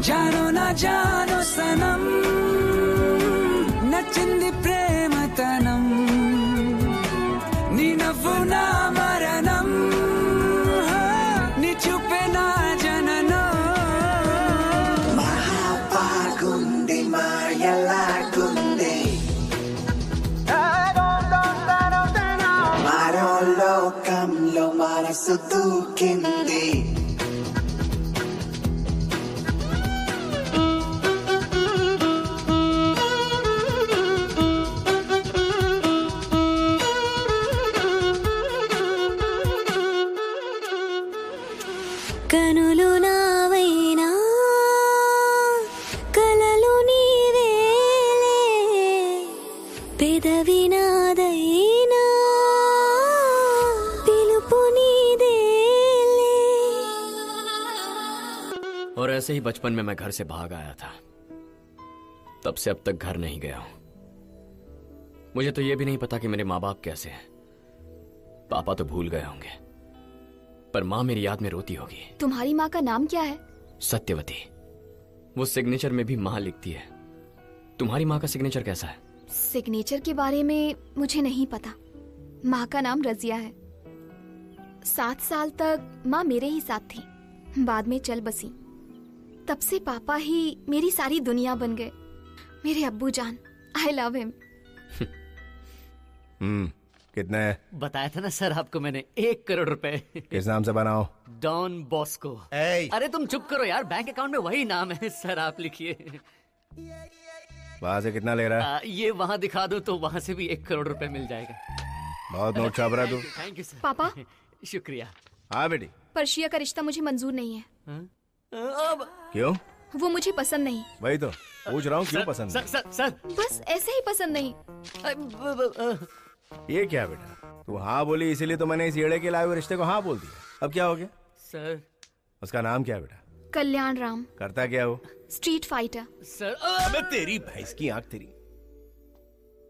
జానో నా జానో సనం నచ్చింది ప్రేమతనం నీ నవ్వు నా మరణం నీ చూపే నా జననం మహాపాగుంది మాయలాగుంది మరో లోకంలో మనసు దూకింది కనులు నావైనా కలలు నీవేలే పెదవి నాదైనా పిలుపు నీదేలే और ऐसे ही बचपन में मैं घर से भाग आया था। तब से अब तक घर नहीं गया हूं। मुझे तो ये भी नहीं पता कि मेरे माँ बाप कैसे हैं। पापा तो भूल गए होंगे, पर माँ मेरी याद में रोती होगी। तुम्हारी माँ का नाम क्या है? सत्यवती। वो सिग्नेचर में भी माँ लिखती है। तुम्हारी माँ का सिग्नेचर कैसा है? सिग्नेचर के बारे में मुझे नहीं पता। माँ का नाम रजिया है। 7 साल तक माँ मेरे ही साथ थी, बाद में चल बसी। तब से पापा ही मेरी सारी दुनिया बन गए। मेरे अब्बू जान, आई लव हिम। कितने है? बताया था ना सर आपको मैंने, 1 करोड़ रुपए। किस नाम से बनाओ? Don Bosco. अरे तुम चुप करो यार, बैंक अकाउंट में वही नाम है सर, आप लिखिए। वहां से कितना ले रहा है? ये वहाँ दिखा दो तो वहाँ से भी 1 करोड़ रुपए मिल जाएगा। बहुत नोट छाप रहा तू। Thank you sir. पापा, शुक्रिया। हाँ बेटी। पर्शिया का रिश्ता मुझे मंजूर नहीं है। क्यों? वो मुझे पसंद नहीं। वही तो पूछ रहा हूँ, क्यों पसंद नहीं? सर बस ऐसे ही पसंद नहीं। ये क्या बेटा, तू हाँ बोली इसीलिए तो मैंने इस येड़े के लाए हुए रिश्ते को हाँ बोल दिया। अब क्या हो गया? सर उसका नाम क्या बेटा? कल्याण राम। करता क्या वो? Street fighter. सर अबे तेरी भैंस की आंख तेरी।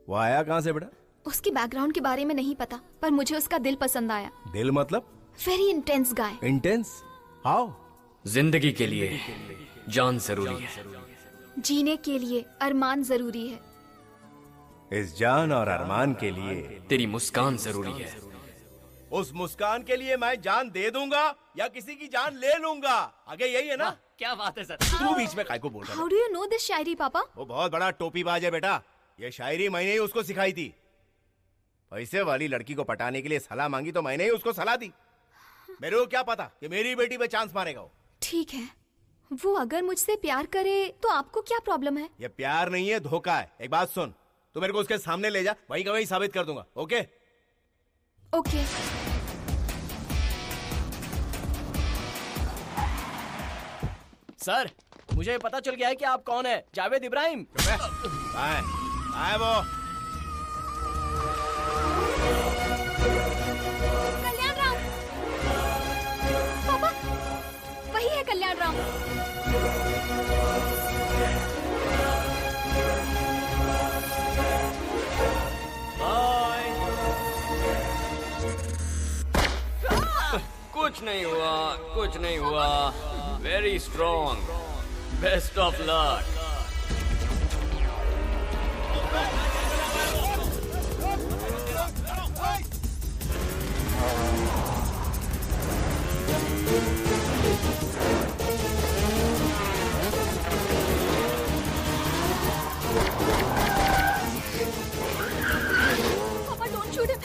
वो आया कहाँ से बेटा? उसके बैकग्राउंड के बारे में नहीं पता, पर मुझे उसका दिल पसंद आया। दिल मतलब? Very intense guy. Intense? How? जिंदगी के लिए जान जरूरी है, जीने के लिए अरमान जरूरी है। इस जान और अरमान के लिए तेरी मुस्कान जरूरी है। उस मुस्कान के लिए मैं जान दे दूंगा या किसी की जान ले लूंगा, आगे यही है ना? क्या बात है सर। तू बीच में काय को बोल रहा है? How do you know this shayari papa? वो बहुत बड़ा टोपीबाज है बेटा। ये शायरी मैंने ही उसको सिखाई थी। पैसे वाली लड़की को पटाने के लिए सलाह मांगी तो मैंने ही उसको सलाह दी। मेरे को क्या पता कि मेरी बेटी पे चांस मारेगा वो। ठीक है, वो अगर मुझसे प्यार करे तो आपको क्या प्रॉब्लम है? ये प्यार नहीं है, धोखा है। एक बात सुन, तू मेरे को उसके सामने ले जा, वहीं का वहीं साबित कर दूंगा। ओके? ओके। सर मुझे पता चल गया है कि आप कौन है। जावेद इब्राहिम। आए वो। कल्याण राम। पापा, वही है कल्याण राम। कुछ नहीं हुआ, कुछ नहीं हुआ। Very strong, best of luck. पापा डोंट शूट हिम।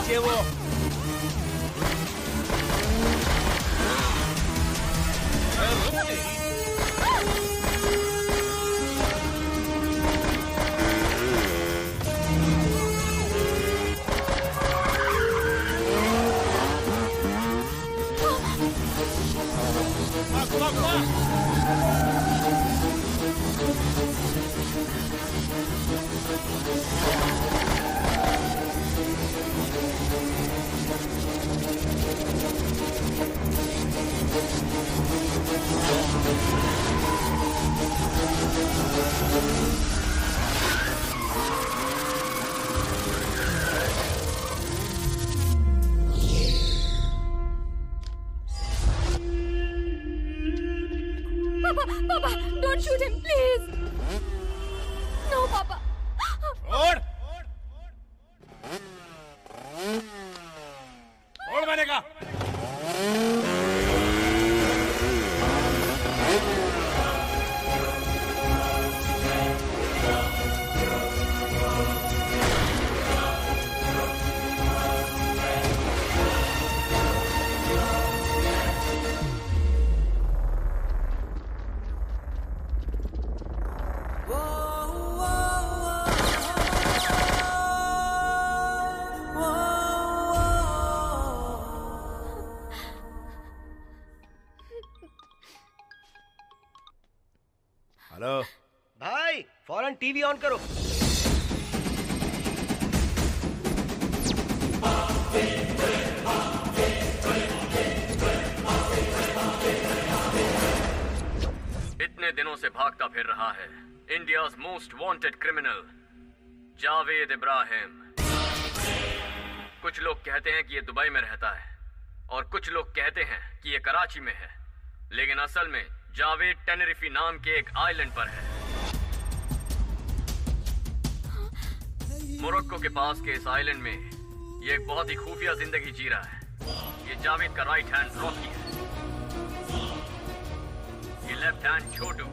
नीचे वो। Papa, don't shoot him, please. No, Papa. छोड़ मैंने कहा। हेलो भाई, फौरन टीवी ऑन करो। इतने दिनों से भागता फिर रहा है India's most wanted criminal Javed Ibrahim. कुछ लोग कहते हैं कि ये दुबई में रहता है और कुछ लोग कहते हैं कि ये कराची में है, लेकिन असल में जावेद टेनरिफी नाम के एक आइलैंड पर है। मोरक्को के पास के इस आइलैंड में ये एक बहुत ही खुफिया जिंदगी जी रहा है। ये जावेद का राइट हैंड रॉकी है, ये लेफ्ट हैंड छोटू।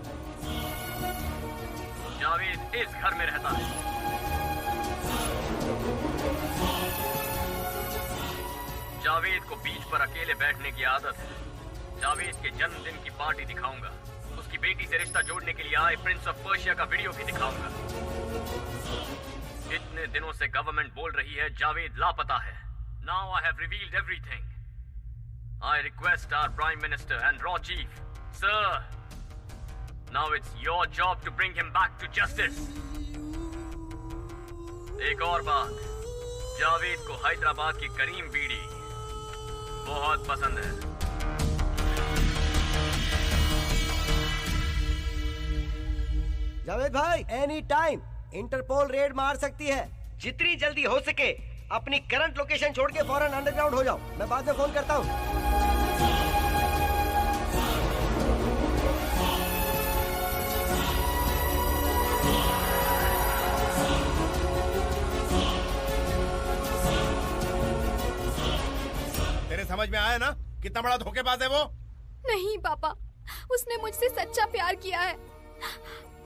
जावेद इस घर में रहता है। जावेद को बीच पर अकेले बैठने की आदत है। जावेद के जन्मदिन की पार्टी दिखाऊंगा। उसकी बेटी से रिश्ता जोड़ने के लिए आए प्रिंस ऑफ पर्शिया का वीडियो भी दिखाऊंगा। इतने दिनों से गवर्नमेंट बोल रही है जावेद लापता है। Now I have revealed everything. I request our prime minister and रॉ chief, sir, now it's your job to bring him back to justice. एक और बात, जावेद को हैदराबाद की करीम बीड़ी बहुत पसंद है। जावेद भाई, एनी टाइम इंटरपोल रेड मार सकती है। जितनी जल्दी हो सके अपनी करंट लोकेशन छोड़ के फौरन अंडरग्राउंड हो जाओ। मैं बाद में फोन करता हूँ। तेरे समझ में आया ना कितना बड़ा धोखेबाज है वो? नहीं पापा, उसने मुझसे सच्चा प्यार किया है।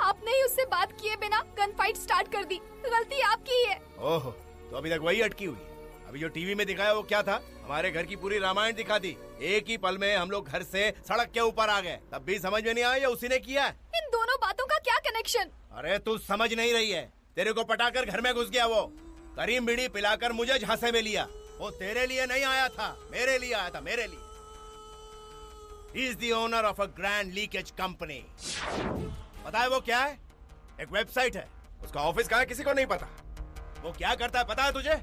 आपने ही उससे बात किए बिना गन फाइट स्टार्ट कर दी। गलती आपकी ही है। ओह, तो अभी तक वही अटकी हुई है। अभी जो टीवी में दिखाया वो क्या था? हमारे घर की पूरी रामायण दिखा दी। एक ही पल में हम लोग घर से सड़क के ऊपर आ गए। तब भी समझ में नहीं आया, उसी ने किया है। इन दोनों बातों का क्या कनेक्शन? अरे तू समझ नहीं रही है। तेरे को पटाकर घर में घुस गया वो। करीम बीड़ी पिलाकर मुझे झांसे में लिया। वो तेरे लिए नहीं आया था, मेरे लिए आया था, मेरे लिए। He is the owner of a grand leakage company. पता है वो क्या है? एक वेबसाइट है। उसका ऑफिस कहाँ है किसी को नहीं पता। वो क्या करता है पता है तुझे?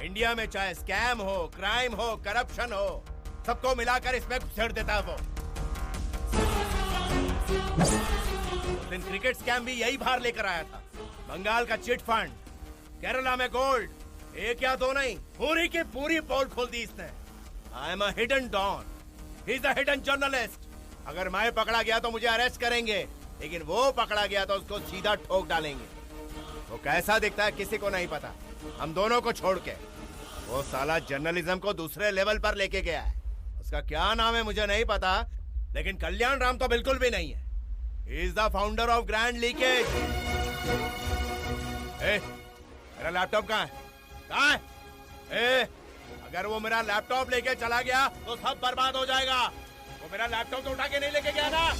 इंडिया में चाहे स्कैम हो, क्राइम हो, करप्शन हो, सबको मिलाकर इसमें घुसेड़ देता है वो। उस दिन क्रिकेट स्कैम भी यही बाहर लेकर आया था। बंगाल का चिट फंड, केरला में गोल्ड, एक या दो नहीं, पूरी की पूरी पोल खोल दी इसने। I am a hidden don, he is a hidden journalist. अगर मैं पकड़ा गया तो मुझे अरेस्ट करेंगे, लेकिन वो पकड़ा गया तो उसको सीधा ठोक डालेंगे। वो कैसा दिखता है किसी को नहीं पता, हम दोनों को छोड़ के। वो साला जर्नलिज्म को दूसरे लेवल पर लेके गया है। उसका क्या नाम है मुझे नहीं पता, लेकिन कल्याण राम तो बिल्कुल भी नहीं है। He is the founder of grand leakage. मेरा लैपटॉप कहाँ है? कहाँ है? अगर वो मेरा लैपटॉप लेके चला गया तो सब बर्बाद हो जाएगा। वो मेरा लैपटॉप तो उठा के नहीं लेके गया ना।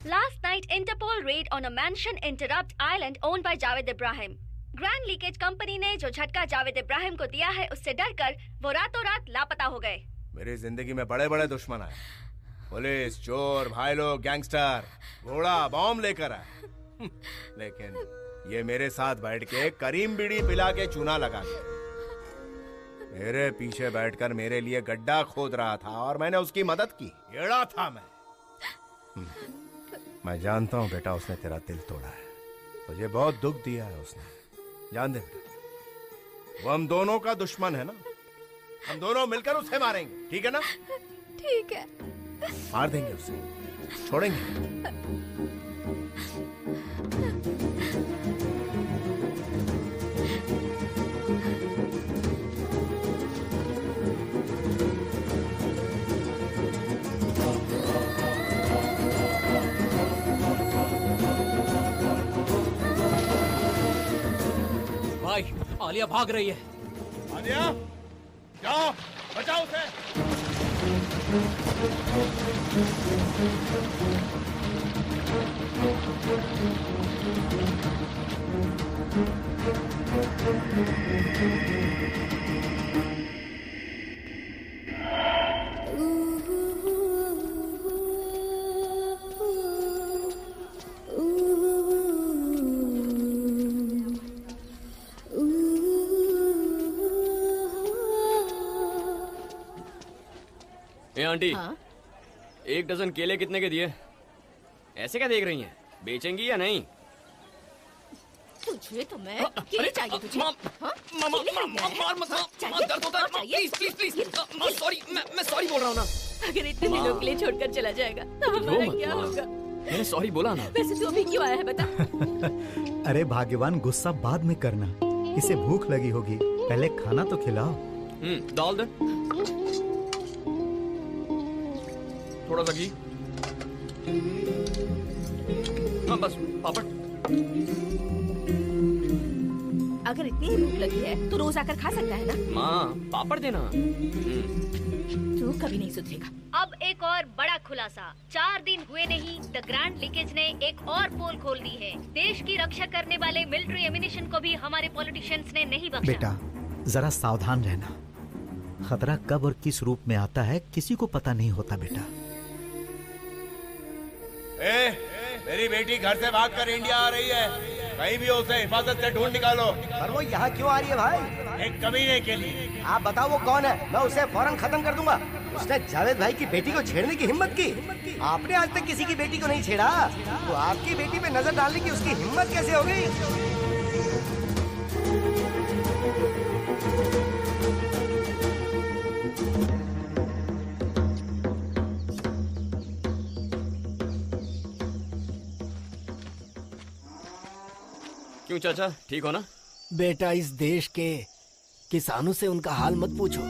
Last night, Interpol raid on a mansion in Tarab Island owned by Javed Ibrahim. Grand leakage company ने जो झटका जावेद इब्राहिम को दिया है, उससे डरकर वो रातों रात लापता हो गए। मेरी जिंदगी में बड़े बड़े दुश्मन आए, पुलिस, चोर, भाई लोग, गैंगस्टर, घोड़ा, बॉम्ब लेकर आए, लेकिन ये मेरे साथ बैठ के करीम बीड़ी पिला के चूना लगा गया। मेरे पीछे बैठकर मेरे लिए गड्ढा खोद रहा था और मैंने उसकी मदद की। येड़ा था मैं जानता हूँ बेटा, उसने तेरा दिल तोड़ा है, तुझे बहुत दुख दिया है उसने। जान दे बेटा, वो हम दोनों का दुश्मन है ना, हम दोनों मिलकर उसे मारेंगे, ठीक है ना? ठीक है। मार देंगे उसे, छोड़ेंगे। भाई, आलिया भाग रही है। आलिया, जाओ, बचाओ उसे। आंटी, 1 डजन केले कितने के दिए? ऐसे क्या देख रही हैं? बेचेंगी या नहीं? तुझे तो मैं केले चाहिए तुझे? मैं सॉरी बोल रहा हूँ ना। अगर इतने दिनों के लिए छोड़कर चला जाएगा तो हमारा क्या होगा? मैंने सॉरी बोला ना। वैसे तू अभी क्यों आया है बता? अरे भाग्यवान, गुस्सा बाद में करना, इसे भूख लगी होगी, पहले खाना तो खिलाओ। डाल दे थोड़ा सा घी। हाँ बस, पापड़। अगर इतनी भूख लगी है तो रोज आकर खा सकता है ना? माँ, पापड़ देना। तू कभी नहीं सुधरेगा। अब एक और बड़ा खुलासा। 4 दिन हुए नहीं, द ग्रैंड लीकेज ने एक और पोल खोल दी है। देश की रक्षा करने वाले मिलिट्री एमिनेशन को भी हमारे पॉलिटिशियंस ने नहीं बख्शा। बेटा, जरा सावधान रहना। खतरा कब और किस रूप में आता है किसी को पता नहीं होता बेटा। मेरी बेटी घर से भागकर इंडिया आ रही है, कहीं भी उसे हिफाजत से ढूंढ निकालो। पर वो यहाँ क्यों आ रही है भाई? एक कमीने के लिए। आप बताओ वो कौन है, मैं उसे फौरन खत्म कर दूंगा। उसने जावेद भाई की बेटी को छेड़ने की हिम्मत की। आपने आज तक किसी की बेटी को नहीं छेड़ा, तो आपकी बेटी पे नजर डालने की उसकी हिम्मत कैसे हो गई? क्यों चाचा, ठीक हो ना? बेटा, इस देश के किसानों से उनका हाल मत पूछो,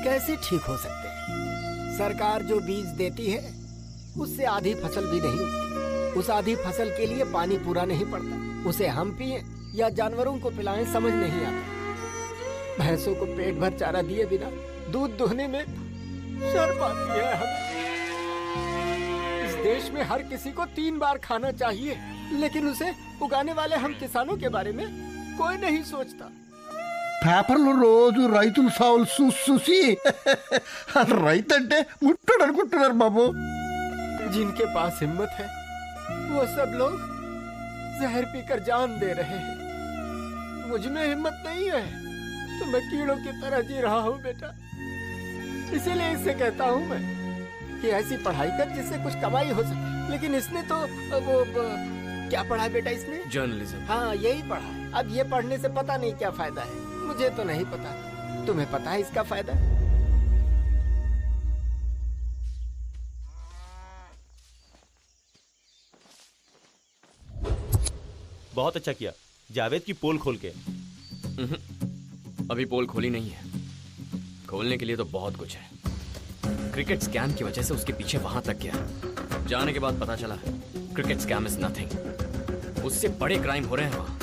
कैसे ठीक हो सकते हैं? सरकार जो बीज देती है उससे आधी फसल भी नहीं उगती। उस आधी फसल के लिए पानी पूरा नहीं पड़ता। उसे हम पिए या जानवरों को पिलाएं समझ नहीं आता। भैंसों को पेट भर चारा दिए बिना दूध दुहने में शर्म आती है हमें। इस देश में हर किसी को 3 बार खाना चाहिए, लेकिन उसे उगाने वाले हम किसानों के बारे में कोई नहीं सोचता। పేపర్లో రోజు రైతులు సావులు చూసి రైతంటే ముట్టడు అనుకుంటున్నారు బాబు। जिनके पास हिम्मत है वो सब लोग जहर पीकर जान दे रहे हैं। मुझ में हिम्मत नहीं है तो मैं कीड़ों की तरह जी रहा हूँ बेटा। इसीलिए इससे कहता हूँ मैं कि ऐसी पढ़ाई कर जिससे कुछ कमाई हो सके। लेकिन इसने तो वो क्या पढ़ा है बेटा इसने? जर्नलिज्म। हाँ, यही पढ़ा है। अब ये पढ़ने से पता नहीं क्या फायदा है। मुझे तो नहीं पता, तुम्हें पता है इसका फायदा? बहुत अच्छा किया जावेद की पोल खोल के। अभी पोल खोली नहीं है, खोलने के लिए तो बहुत कुछ है। क्रिकेट स्कैम की वजह से उसके पीछे वहां तक गया। जाने के बाद पता चला क्रिकेट स्कैम इज नथिंग। उससे बड़े क्राइम हो रहे हैं वहाँ।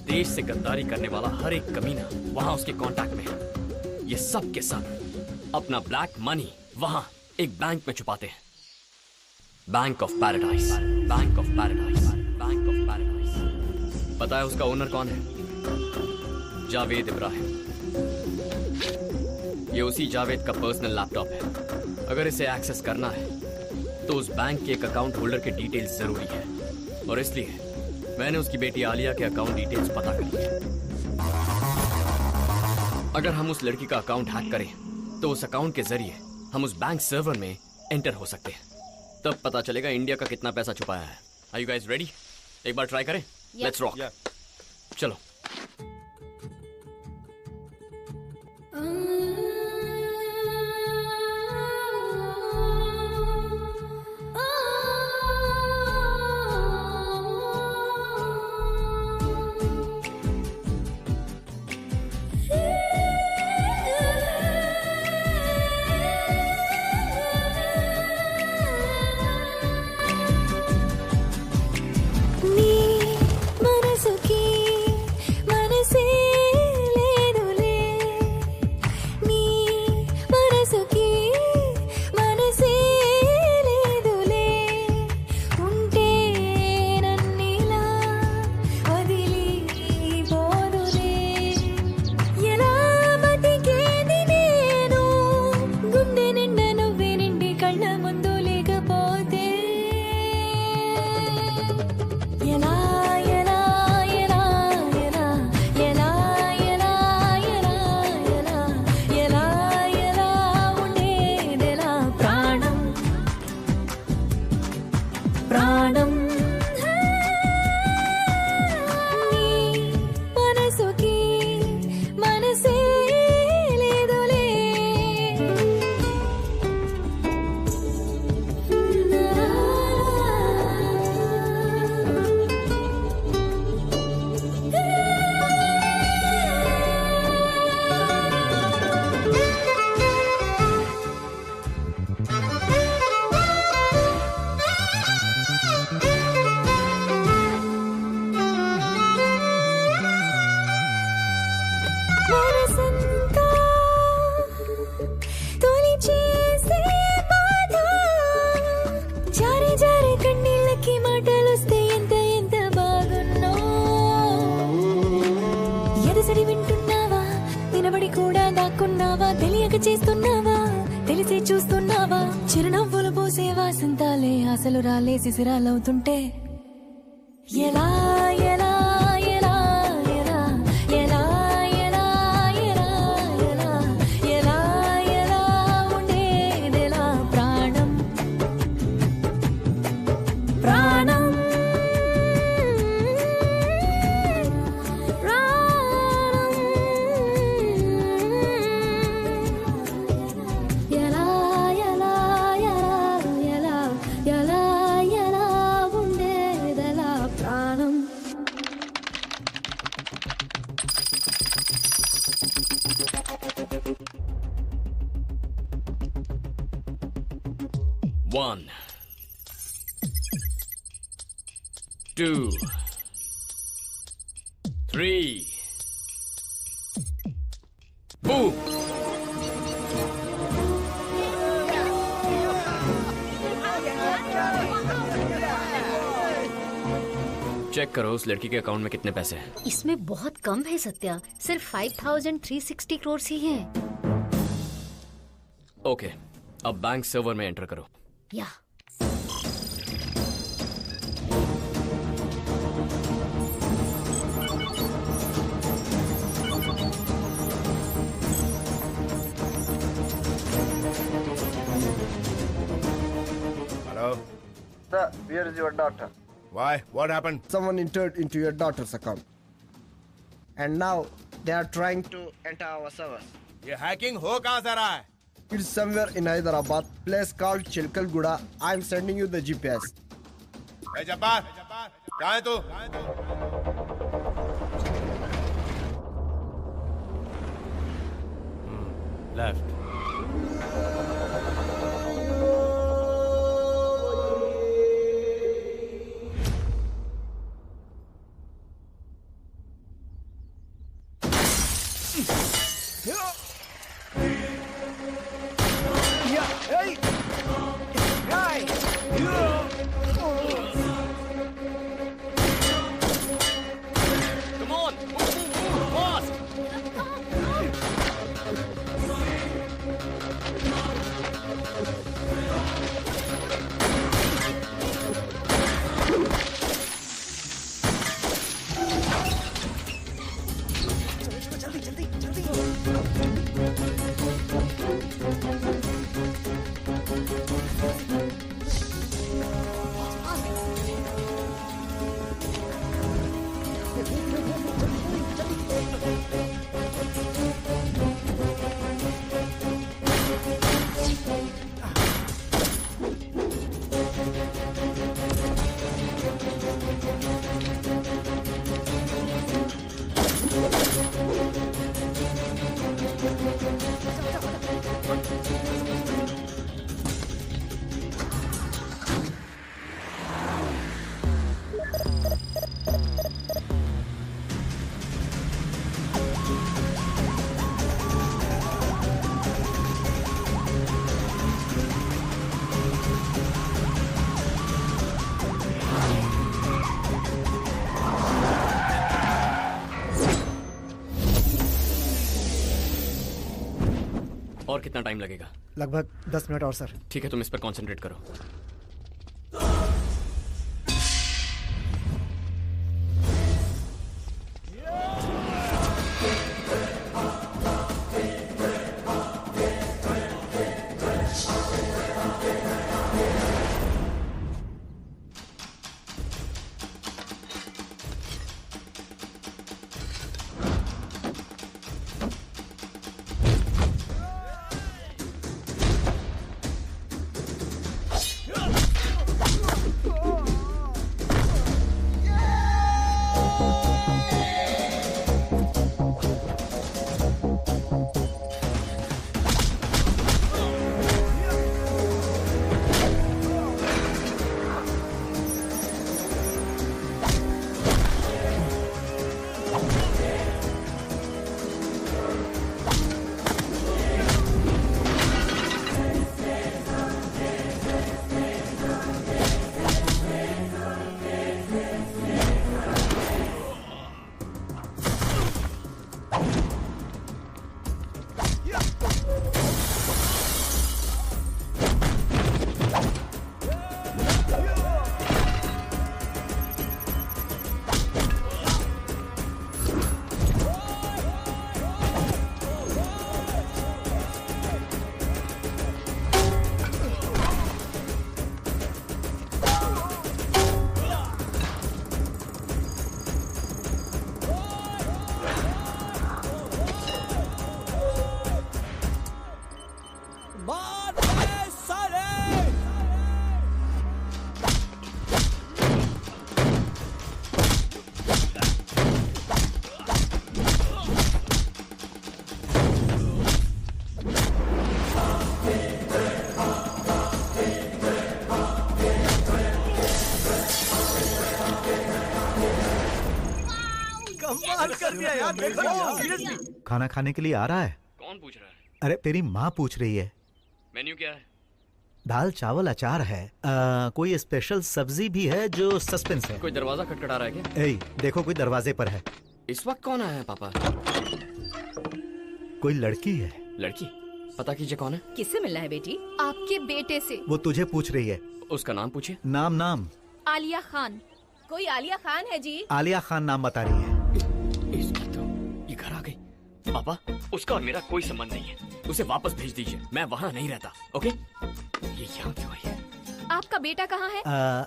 देश से गद्दारी करने वाला हर एक कमीना वहाँ उसके कांटेक्ट में है। ये सब के सब अपना ब्लैक मनी वहाँ एक बैंक में छुपाते हैं। Bank of paradise, bank of paradise, bank of paradise. पता है उसका ओनर कौन है? जावेद इब्राहिम। ये उसी जावेद का पर्सनल लैपटॉप है। अगर इसे एक्सेस करना है तो उस बैंक के एक अकाउंट होल्डर के डिटेल्स जरूरी है, और इसलिए मैंने उसकी बेटी आलिया के अकाउंट डिटेल्स पता कर लिए। अगर हम उस लड़की का अकाउंट हैक करें तो उस अकाउंट के जरिए हम उस बैंक सर्वर में एंटर हो सकते हैं। तब पता चलेगा इंडिया का कितना पैसा छुपाया है। Are you guys ready? एक बार ट्राई करें? Let's rock. चलो। సిసిరాలవుతుంటే ఎలా ఎలా ఎలా ఎలా ఎలా ఎలా ఎలా ఎలా ఎలా ఎలా ఉండేదెలా ప్రాణం ప్రాణం ఎలా ఎలా ఎలా ఎలా ఎలా ఉండేదెలా ప్రాణం. One, two, three, boom. Check करो उस लड़की के अकाउंट में कितने पैसे हैं। इसमें बहुत कम है सत्या, सिर्फ 5360 करोड़ ही हैं। ओके, अब बैंक सर्वर में एंटर करो। या Hello? Sir, where is your daughter? Why? What happened? Someone entered into your daughter's account. And now they are trying to enter our servers. ये हैकिंग हो कहाँ से रहा है? It's somewhere in Hyderabad, place called Chilkalguda. I'm sending you the GPS. Hey Jabbar, कहाँ है तू? Left. कितना टाइम लगेगा? लगभग 10 मिनट और सर। ठीक है, तुम इस पर कंसंट्रेट करो। खाना खाने के लिए आ रहा है? कौन पूछ रहा है? अरे तेरी माँ पूछ रही है। मेन्यू क्या है? दाल चावल अचार है। कोई स्पेशल सब्जी भी है जो सस्पेंस है। कोई दरवाजा खटखटा रहा है क्या? ए, देखो कोई दरवाजे पर है। इस वक्त कौन आया है पापा? कोई लड़की है। लड़की? पता कीजिए कौन है। किससे मिलना है बेटी? आपके बेटे से। वो तुझे पूछ रही है। उसका नाम पूछे। नाम आलिया खान। कोई आलिया खान है जी? आलिया खान नाम बता रही है। ये घर आ गई। पापा, उसका और मेरा कोई संबंध नहीं है। उसे वापस भेज दीजिए, मैं वहाँ नहीं रहता। ओके? ये यहाँ क्यों आई है? आपका बेटा कहाँ है?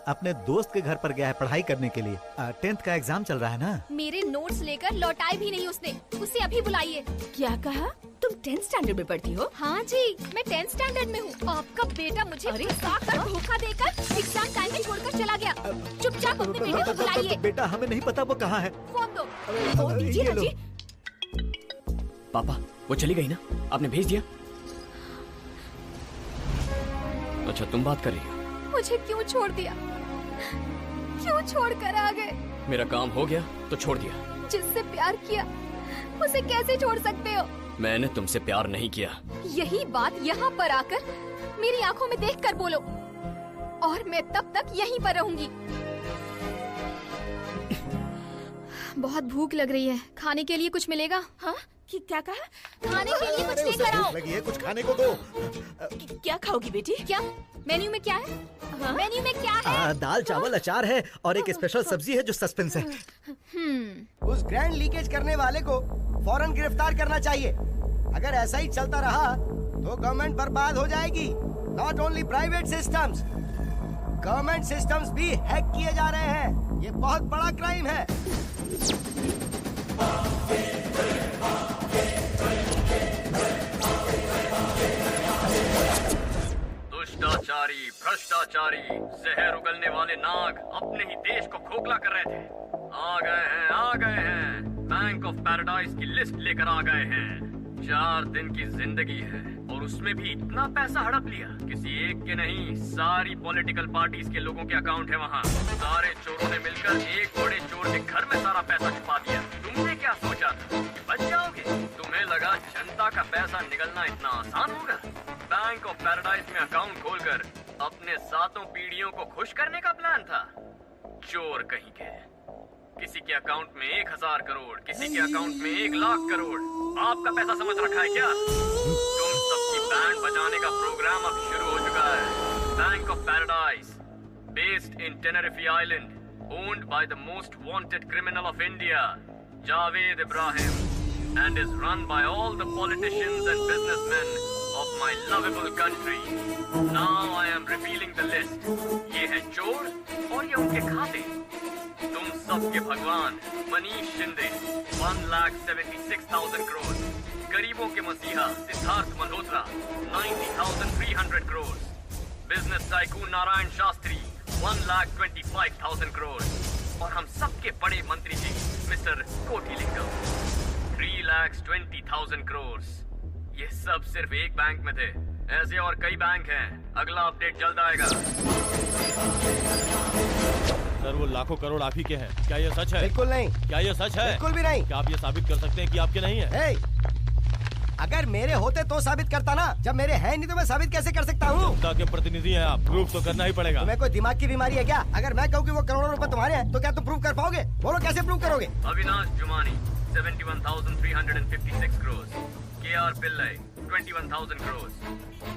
अपने दोस्त के घर पर गया है पढ़ाई करने के लिए। 10th का एग्जाम चल रहा है ना। मेरे नोट्स लेकर लौटाए भी नहीं उसने। उसे अभी बुलाइए। क्या कहा? तुम 10th स्टैंडर्ड में पढ़ती हो? हाँ जी, मैं 10th स्टैंडर्ड में हूँ। आपका बेटा मुझे धोखा देकर एग्जाम टाइम में छोड़कर चला गया। चुपचाप अपने बेटे को बुलाइए। बेटा हमें नहीं पता वो कहाँ है। फोन दो। फोन दीजिए ना जी। पापा, वो चली गई ना? आपने भेज दिया? अच्छा, तुम बात कर रही हो। मुझे क्यों छोड़ दिया? क्यों छोड़ कर आ गए? मेरा काम हो गया तो छोड़ दिया। जिससे प्यार किया उसे कैसे छोड़ सकते हो? मैंने तुमसे प्यार नहीं किया। यही बात यहाँ पर आकर मेरी आंखों में देखकर बोलो, और मैं तब तक यहीं पर रहूंगी। बहुत भूख लग रही है, खाने के लिए कुछ मिलेगा? हाँ? क्या कहा? खाने के लिए कुछ लेकर आओ। लगी है, कुछ खाने को दो। क्या खाओगी बेटी? क्या मेन्यू में क्या है? हाँ? मेन्यू में क्या है? दाल चावल अचार है और एक स्पेशल सब्जी है जो सस्पेंस है। उस ग्रैंड लीकेज करने वाले को फौरन गिरफ्तार करना चाहिए। अगर ऐसा ही चलता रहा तो गवर्नमेंट बर्बाद हो जाएगी। Not only private systems, government systems भी हैक किए जा रहे हैं। ये बहुत बड़ा क्राइम है। दुष्टाचारी, भ्रष्टाचारी, जहर उगलने वाले नाग अपने ही देश को खोखला कर रहे थे। आ गए हैं। बैंक ऑफ पैराडाइज की लिस्ट लेकर आ गए हैं। 4 दिन की जिंदगी है और उसमें भी इतना पैसा हड़प लिया। किसी एक के नहीं, सारी पॉलिटिकल पार्टीज के लोगों के अकाउंट है वहाँ। सारे चोरों ने मिलकर एक बड़े चोर के घर में सारा पैसा छुपा दिया। तुमने क्या सोचा था कि बच जाओगे? तुम्हें लगा जनता का पैसा निकलना इतना आसान होगा? बैंक ऑफ पैराडाइज में अकाउंट खोलकर अपने 7 पीढ़ियों को खुश करने का प्लान था। चोर कहीं के। किसी के अकाउंट में 1000 करोड़, किसी के अकाउंट में 1 लाख करोड़। आपका पैसा समझ रखा है क्या? तुम सबकी बैंड बजाने का प्रोग्राम अब शुरू हो चुका है। Bank of paradise, based in Tenerife island, owned by the most wanted criminal of India, Javed Ibrahim, and is run by all the politicians and businessmen of my lovable country. Now I am revealing the list. ये है चोर और ये उनके खाते। तुम सबके भगवान मनीष शिंदे 1,76,000 करोड़, गरीबों के मसीहा सिद्धार्थ मल्होत्रा 90,300 करोड़, बिजनेस टाइकून नारायण शास्त्री 1,25,000 करोड़ और हम सबके बड़े मंत्री जी मिस्टर कोटिलिंगम 3,20,000 करोड़। ये सब सिर्फ एक बैंक में थे, ऐसे और कई बैंक हैं। अगला अपडेट जल्द आएगा। सर वो लाखों करोड़ आप ही के हैं, क्या ये सच है? बिल्कुल नहीं। क्या ये सच है? बिल्कुल भी नहीं। क्या आप ये साबित कर सकते हैं कि आपके नहीं है? अगर मेरे होते तो साबित करता ना, जब मेरे हैं नहीं तो मैं साबित कैसे कर सकता हूँ? जनता के प्रतिनिधि हैं आप, प्रूफ तो करना ही पड़ेगा। तुम्हें कोई दिमाग की बीमारी है क्या? अगर मैं कहूँ कि वो करोड़ों रुपए तुम्हारे हैं तो क्या तुम प्रूफ कर पाओगे? बोलो कैसे प्रूफ करोगे? Avinash Jumani 71,356 crore, KR Pillai 21,000 crores,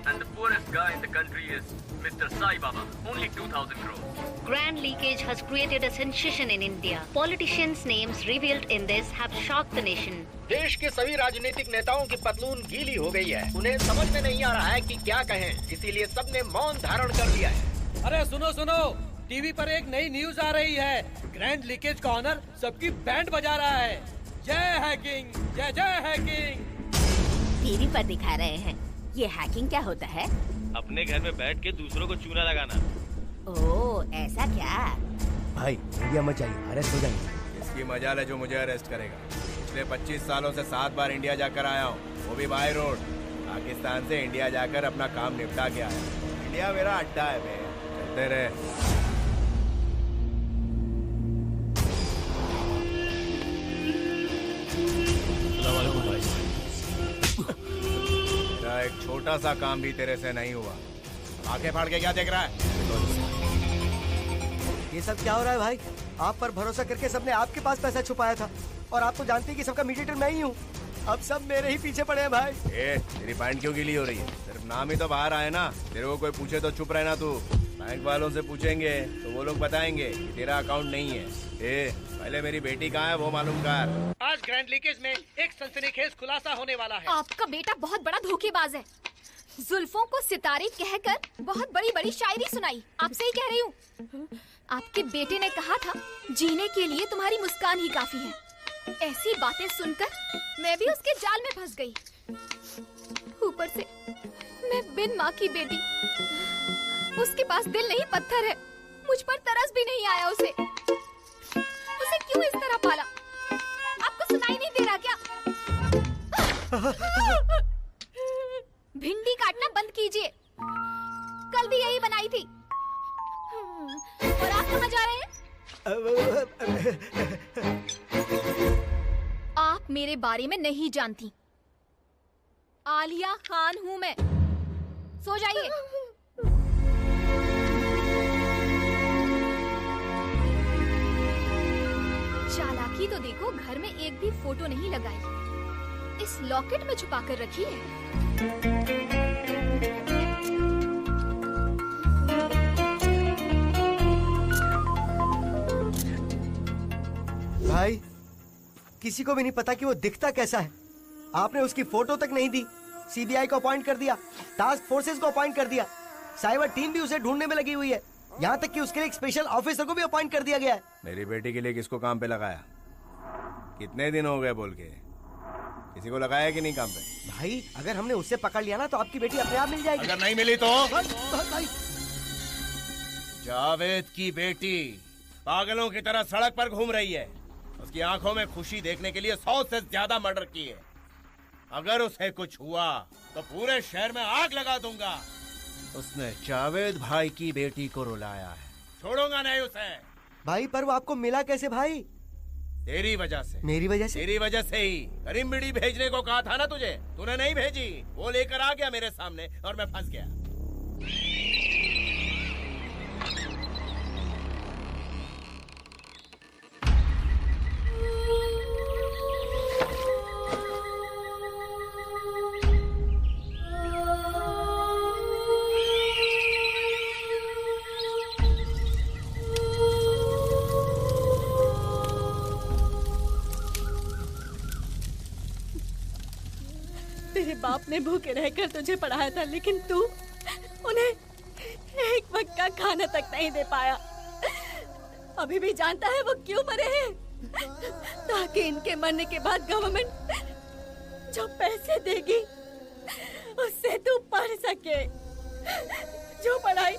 and the poorest guy in the country is Mr. Sai Baba, only 2,000 crores. Grand leakage has created a sensation in India. Politicians' names revealed in this have shocked the nation. देश के सभी राजनीतिक नेताओं की पतलून गीली हो गई है। उन्हें समझ में नहीं आ रहा है कि क्या कहें, इसीलिए सबने मौन धारण कर लिया है। अरे सुनो सुनो, टीवी पर एक नई न्यूज आ रही है। ग्रैंड लीकेज का ऑनर सबकी बैंड बजा रहा है। जय हैकिंग, जय जय हैकिंग। टीवी पर दिखा रहे हैं। ये हैकिंग क्या होता है? अपने घर में बैठ के दूसरों को चूना लगाना। ओह, ऐसा क्या? भाई इंडिया मत जाइए, अरेस्ट हो जाएंगे। इसकी मजाल है जो मुझे अरेस्ट करेगा। पिछले 25 सालों से 7 बार इंडिया जाकर आया हूँ, वो भी बाय रोड। पाकिस्तान से इंडिया जाकर अपना काम निपटा के आया। इंडिया मेरा अड्डा है बे, चलते रहे। मेरा एक छोटा सा काम भी तेरे से नहीं हुआ। आंखें फाड़ के क्या देख रहा है? ये सब क्या हो रहा है भाई? आप पर भरोसा करके सबने आपके पास पैसा छुपाया था और आप तो जानते हैं कि सबका मीडिएटर मैं ही हूँ। अब सब मेरे ही पीछे पड़े हैं भाई। तेरी पैंट क्यों गीली हो रही है? सिर्फ नाम ही तो बाहर आए ना। तेरे को कोई पूछे तो चुप रहना तू। बैंक वालों से पूछेंगे तो वो लोग बताएंगे कि तेरा अकाउंट नहीं है। पहले मेरी बेटी कहाँ है वो मालूम कर। आज ग्रैंड लीकेज में एक सनसनीखेज खुलासा होने वाला है। आपका बेटा बहुत बड़ा धोखेबाज है। जुल्फों को सितारे कहकर बहुत बड़ी बड़ी शायरी सुनाई। आपसे ही कह रही हूँ। आपके बेटे ने कहा था जीने के लिए तुम्हारी मुस्कान ही काफी है। ऐसी बातें सुनकर मैं भी उसके जाल में फंस गई। ऊपर से मैं बिन माँ की बेटी। उसके पास दिल नहीं पत्थर है। मुझ पर तरस भी नहीं आया उसे क्यों इस तरह पाला? आपको सुनाई नहीं दे रहा क्या? भिंडी काटना बंद कीजिए। कल भी यही बनाई थी। और आप कहाँ जा रहे हैं? आप मेरे बारे में नहीं जानती। आलिया खान हूँ मैं। सो जाइए। चालाकी तो देखो, घर में एक भी फोटो नहीं लगाई। इस लॉकेट में छुपा कर रखी है। भाई किसी को भी नहीं पता कि वो दिखता कैसा है। आपने उसकी फोटो तक नहीं दी। सीबीआई को अपॉइंट कर दिया, टास्क फोर्सेस को अपॉइंट कर दिया, साइबर टीम भी उसे ढूंढने में लगी हुई है। यहाँ तक कि उसके लिए एक स्पेशल ऑफिसर को भी अपॉइंट कर दिया गया है। मेरी बेटी के लिए किसको काम पे लगाया? कितने दिन हो गए बोल के? किसी को लगाया कि नहीं काम पे? भाई अगर हमने उससे पकड़ लिया ना तो आपकी बेटी अपने आप मिल जाएगी। अगर नहीं मिली तो? भाई जावेद की बेटी पागलों की तरह सड़क पर घूम रही है। उसकी आंखों में खुशी देखने के लिए 100 से ज्यादा मर्डर किए। अगर उसे कुछ हुआ तो पूरे शहर में आग लगा दूंगा। उसने जावेद भाई की बेटी को रुलाया है, छोड़ूंगा नहीं उसे। भाई पर वो आपको मिला कैसे भाई? तेरी वजह से। मेरी वजह से? तेरी वजह से ही। करीम बीड़ी भेजने को कहा था ना तुझे, तूने नहीं भेजी। वो लेकर आ गया मेरे सामने और मैं फंस गया। बाप ने भूखे रहकर तुझे पढ़ाया था, लेकिन तू उन्हें एक वक्त का खाना तक नहीं दे पाया। अभी भी जानता है वो क्यों मरे हैं? ताकि इनके मरने के बाद गवर्नमेंट जो पैसे देगी उससे तू पढ़ सके। जो पढ़ाई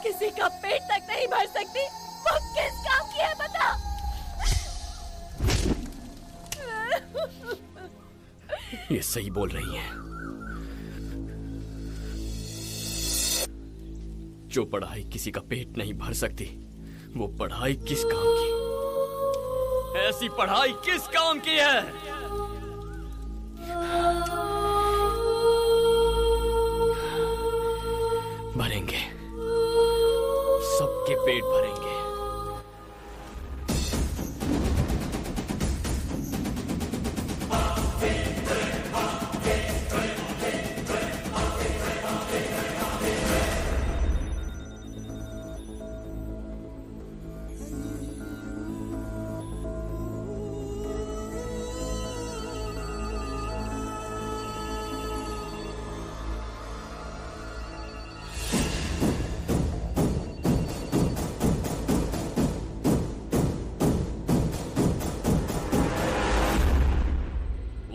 किसी का पेट तक नहीं भर सकती, वो किस काम की है बता? ये सही बोल रही है। जो पढ़ाई किसी का पेट नहीं भर सकती, वो पढ़ाई किस काम की? ऐसी पढ़ाई किस काम की है? भरेंगे, सबके पेट भरेंगे।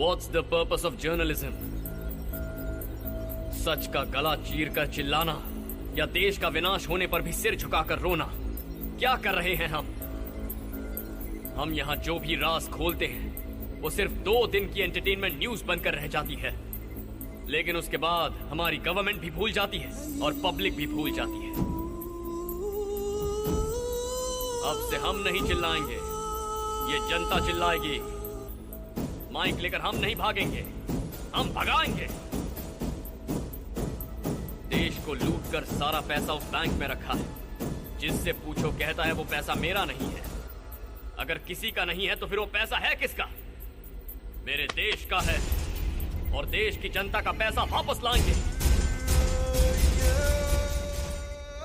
What's the purpose of journalism? सच का गला चीर कर चिल्लाना या देश का विनाश होने पर भी सिर झुकाकर रोना? क्या कर रहे हैं हम यहाँ जो भी राज खोलते हैं वो सिर्फ 2 दिन की एंटरटेनमेंट न्यूज बनकर रह जाती है, लेकिन उसके बाद हमारी गवर्नमेंट भी भूल जाती है और पब्लिक भी भूल जाती है। अब से हम नहीं चिल्लाएंगे, ये जनता चिल्लाएगी। माइक लेकर हम नहीं भागेंगे, हम भगाएंगे। देश को लूटकर सारा पैसा उस बैंक में रखा है, जिससे पूछो कहता है वो पैसा मेरा नहीं है। अगर किसी का नहीं है तो फिर वो पैसा है किसका? मेरे देश का है, और देश की जनता का पैसा वापस लाएंगे।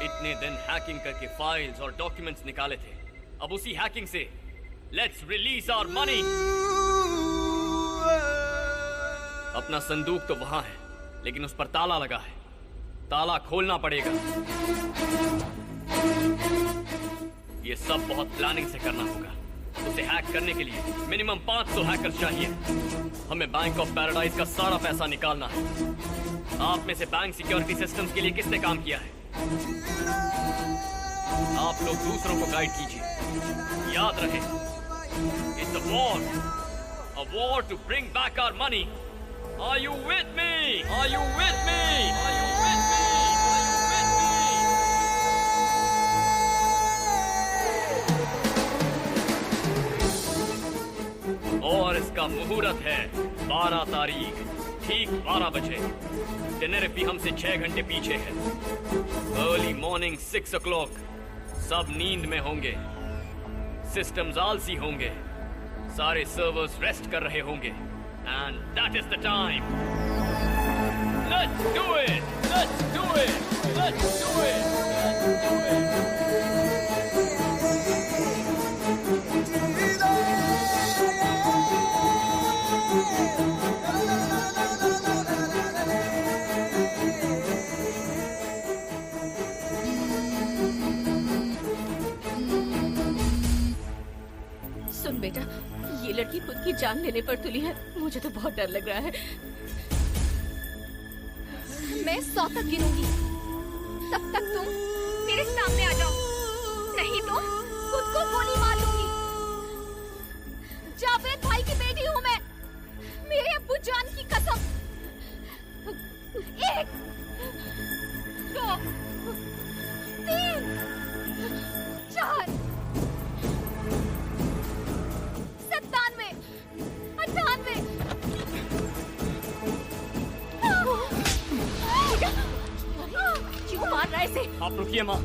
इतने दिन हैकिंग करके फाइल्स और डॉक्यूमेंट्स निकाले थे, अब उसी हैकिंग से लेट्स रिलीज आवर मनी। अपना संदूक तो वहां है, लेकिन उस पर ताला लगा है। ताला खोलना पड़ेगा। ये सब बहुत प्लानिंग से करना होगा। उसे हैक करने के लिए मिनिमम 500 हैकर्स चाहिए। हमें बैंक ऑफ पैराडाइज का सारा पैसा निकालना है। आप में से बैंक सिक्योरिटी सिस्टम्स के लिए किसने काम किया है? आप लोग दूसरों को गाइड कीजिए। याद रहे, it's a war to bring back our money. Are you with me? Are you with me? Are you with me? और इसका मुहूर्त है 12 तारीख, ठीक 12 बजे। टेनेरिफी हमसे 6 घंटे पीछे है। Early morning 6 o'clock। सब नींद में होंगे, सिस्टम्स आलसी होंगे, सारे सर्वर्स रेस्ट कर रहे होंगे। And that is the time. Let's do it, let's do it, let's do it, let's do it. सुन बेटा, ये लड़की खुद की जान लेने पर तुली है। मुझे तो बहुत डर लग रहा है। मैं 100 तक गिनूंगी, तब तक तुम मेरे सामने आ जाओ, नहीं तो खुद को गोली मार लूंगी। जावेद भाई की बेटी हूँ मैं, मेरे अब्बू जान की कसम। 1 2 3 4 97 98। क्यों मार रहा है इसे? आप रुकिए माँ।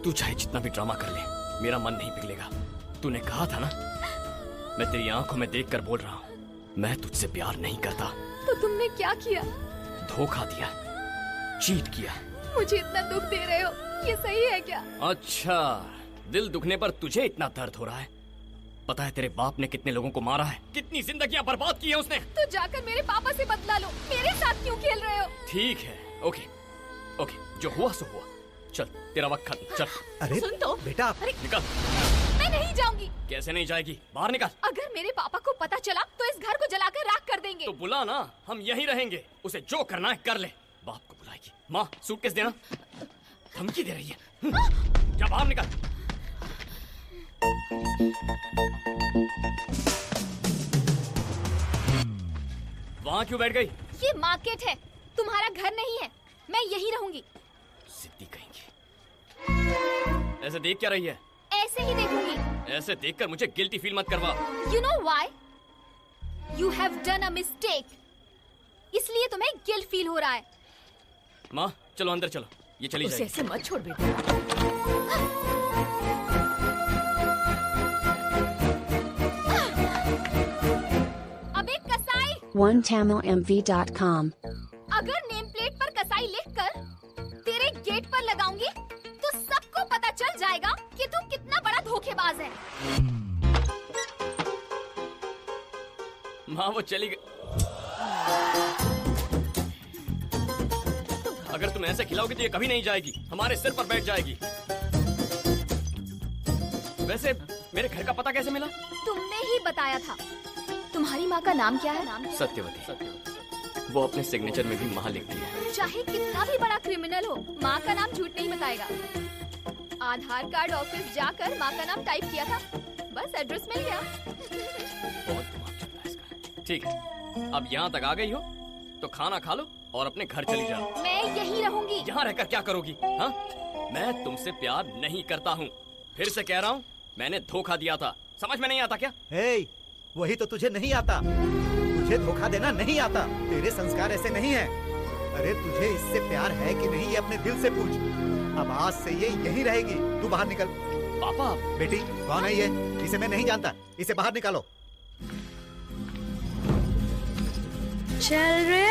तू चाहे जितना भी ड्रामा कर ले, मेरा मन नहीं पिघलेगा। तूने कहा था ना, मैं तेरी आंखों में देखकर बोल रहा हूँ, मैं तुझसे प्यार नहीं करता। तो तुमने क्या किया? धोखा दिया, चीट किया। मुझे इतना दुख दे रहे हो, ये सही है क्या? अच्छा, दिल दुखने पर तुझे इतना दर्द हो रहा है? पता है तेरे बाप ने कितने लोगों को मारा है, कितनी जिंदगियां बर्बाद की है उसने। तो जाकर मेरे पापा से बदला लो, मेरे साथ क्यों खेल रहे हो? ठीक है, ओके ओके, जो हुआ सो हुआ। चल तेरा वक्त खत्म, चल। अरे सुन तो बेटा, निकल। मैं नहीं जाऊंगी। कैसे नहीं जाएगी? बाहर निकल। अगर मेरे पापा को पता चला तो इस घर को जलाकर राख कर देंगे। तो बुला ना, हम यहीं रहेंगे। उसे जो करना है कर ले। बाप को बुलाएगी। माँ सूटकेस देना। धमकी दे रही है। जा बाहर निकल। वहाँ क्यों बैठ गई? ये मार्केट है, तुम्हारा घर नहीं है। मैं यहीं रहूंगी। सिद्धि कहेंगी। ऐसे देख क्या रही है? ऐसे ही देखूंगी। ऐसे देखकर मुझे गिल्टी फील मत करवा। You know why? You have done a mistake. इसलिए तुम्हें गिल्ट फील हो रहा है। माँ चलो अंदर चलो, ये चली उसे जाएगी। ऐसे मत छोड़ बेटा। अबे कसाई! OneTamilMV.com अगर नेम प्लेट पर कसाई लिखकर तेरे गेट पर लगाऊंगी तो सबको पता चल जाएगा कि तू कितना बड़ा धोखेबाज है। माँ वो चली गई। अगर तुम ऐसे खिलाओगी तो ये कभी नहीं जाएगी, हमारे सिर पर बैठ जाएगी। वैसे मेरे घर का पता कैसे मिला? तुमने ही बताया था। तुम्हारी माँ का नाम क्या है? सत्यवती। वो अपने सिग्नेचर में भी माँ लिखती है। चाहे कितना भी बड़ा क्रिमिनल हो, माँ का नाम झूठ नहीं बताएगा। आधार कार्ड ऑफिस जाकर माँ का नाम टाइप किया था, बस एड्रेस मिल गया। बहुत दिमाग चलता है इसका। ठीक है, अब यहाँ तक आ गई हो तो खाना खा लो और अपने घर चली जाओ। मैं यहीं रहूंगी। यहाँ रहकर क्या करोगी? हाँ, मैं तुमसे प्यार नहीं करता हूँ। फिर से कह रहा हूँ, मैंने धोखा दिया था। समझ में नहीं आता क्या? हे, वही तो तुझे नहीं आता। तुझे धोखा देना नहीं आता। तेरे संस्कार ऐसे नहीं है। अरे तुझे इससे प्यार है कि नहीं, ये अपने दिल से पूछ। अब आज से ये यहीं रहेगी। तू बाहर निकल। पापा। बेटी कौन है ये? इसे मैं नहीं जानता। इसे बाहर निकालो। चल रे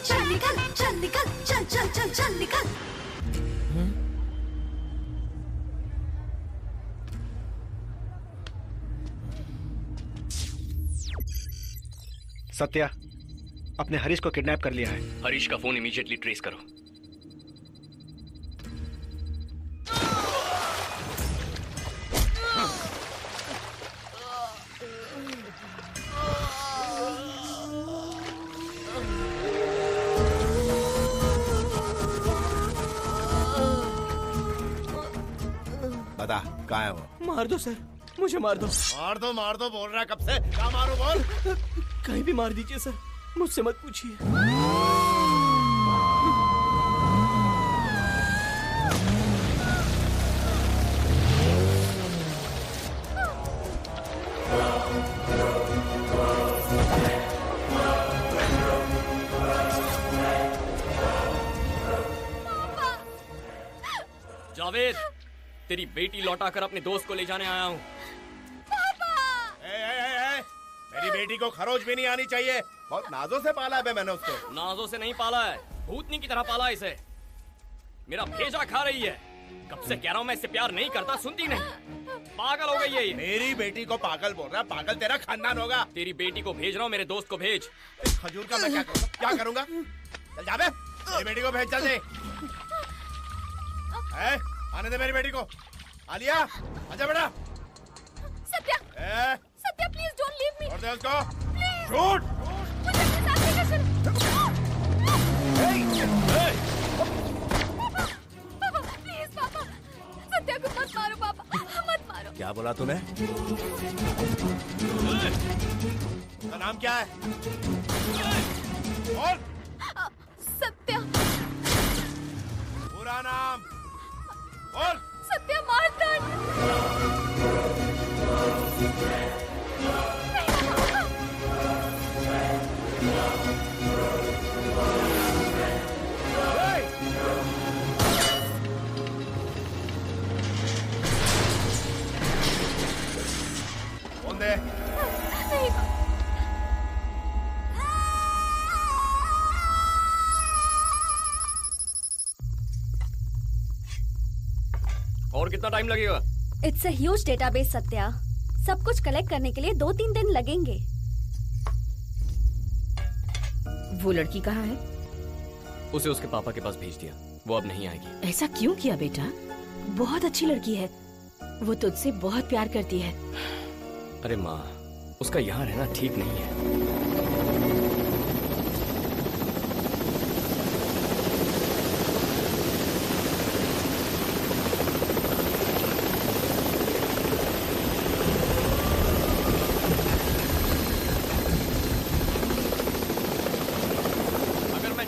चल निकल, चल निकल, चल चल चल चल निकल। सत्या, अपने हरीश को किडनैप कर लिया है। हरीश का फोन इमीडिएटली ट्रेस करो। बता कहाँ है वो? मार दो सर, मुझे मार दो। मार दो बोल रहा है कब से? क्या मारो बोल? कहीं भी मार दीजिए सर, मुझसे मत पूछिए। जावेद, तेरी बेटी लौटाकर अपने दोस्त को ले जाने आया हूँ। मेरी बेटी को खरोच भी नहीं आनी चाहिए। बहुत नाजों से पाला है बे मैंने उसको। नाजों से नहीं पाला है, भूतनी की तरह पाला इसे। मेरा भेजा खा रही है। कब से कह रहा हूँ मैं इससे प्यार नहीं करता, सुनती नहीं। पागल हो गई है ये। मेरी बेटी को पागल बोल रहा है? पागल तेरा खानदान होगा। तेरी बेटी को भेज रहा हूँ, मेरे दोस्त को भेज। खजूर का मैं क्या करूँगा? क्या करूँगा? चल जा बे, मेरी बेटी को भेज जल्दी। आने दे मेरी बेटी को। आलिया आजा बेटा। Satya, Satya please don't leave me. छोड़ दे उसको। शूट। मुझे अपने साथ लेकर चलो। पापा प्लीज, पापा सत्या को मत मारो। पापा मत मारो। क्या बोला तूने? तेरा नाम क्या है? बोल। सत्या। पूरा नाम बोल। सत्या मार्तंड। कौन दे? और कितना टाइम लगेगा? It's a huge database Satya. सब कुछ कलेक्ट करने के लिए 2-3 दिन लगेंगे। वो लड़की कहाँ है? उसे उसके पापा के पास भेज दिया, वो अब नहीं आएगी। ऐसा क्यों किया बेटा? बहुत अच्छी लड़की है, वो तुझसे बहुत प्यार करती है। अरे माँ, उसका यहाँ रहना ठीक नहीं है।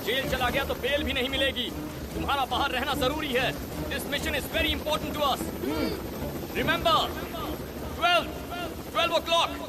जेल चला गया तो बेल भी नहीं मिलेगी। तुम्हारा बाहर रहना जरूरी है। This mission is very important to us. Remember 12 o'clock।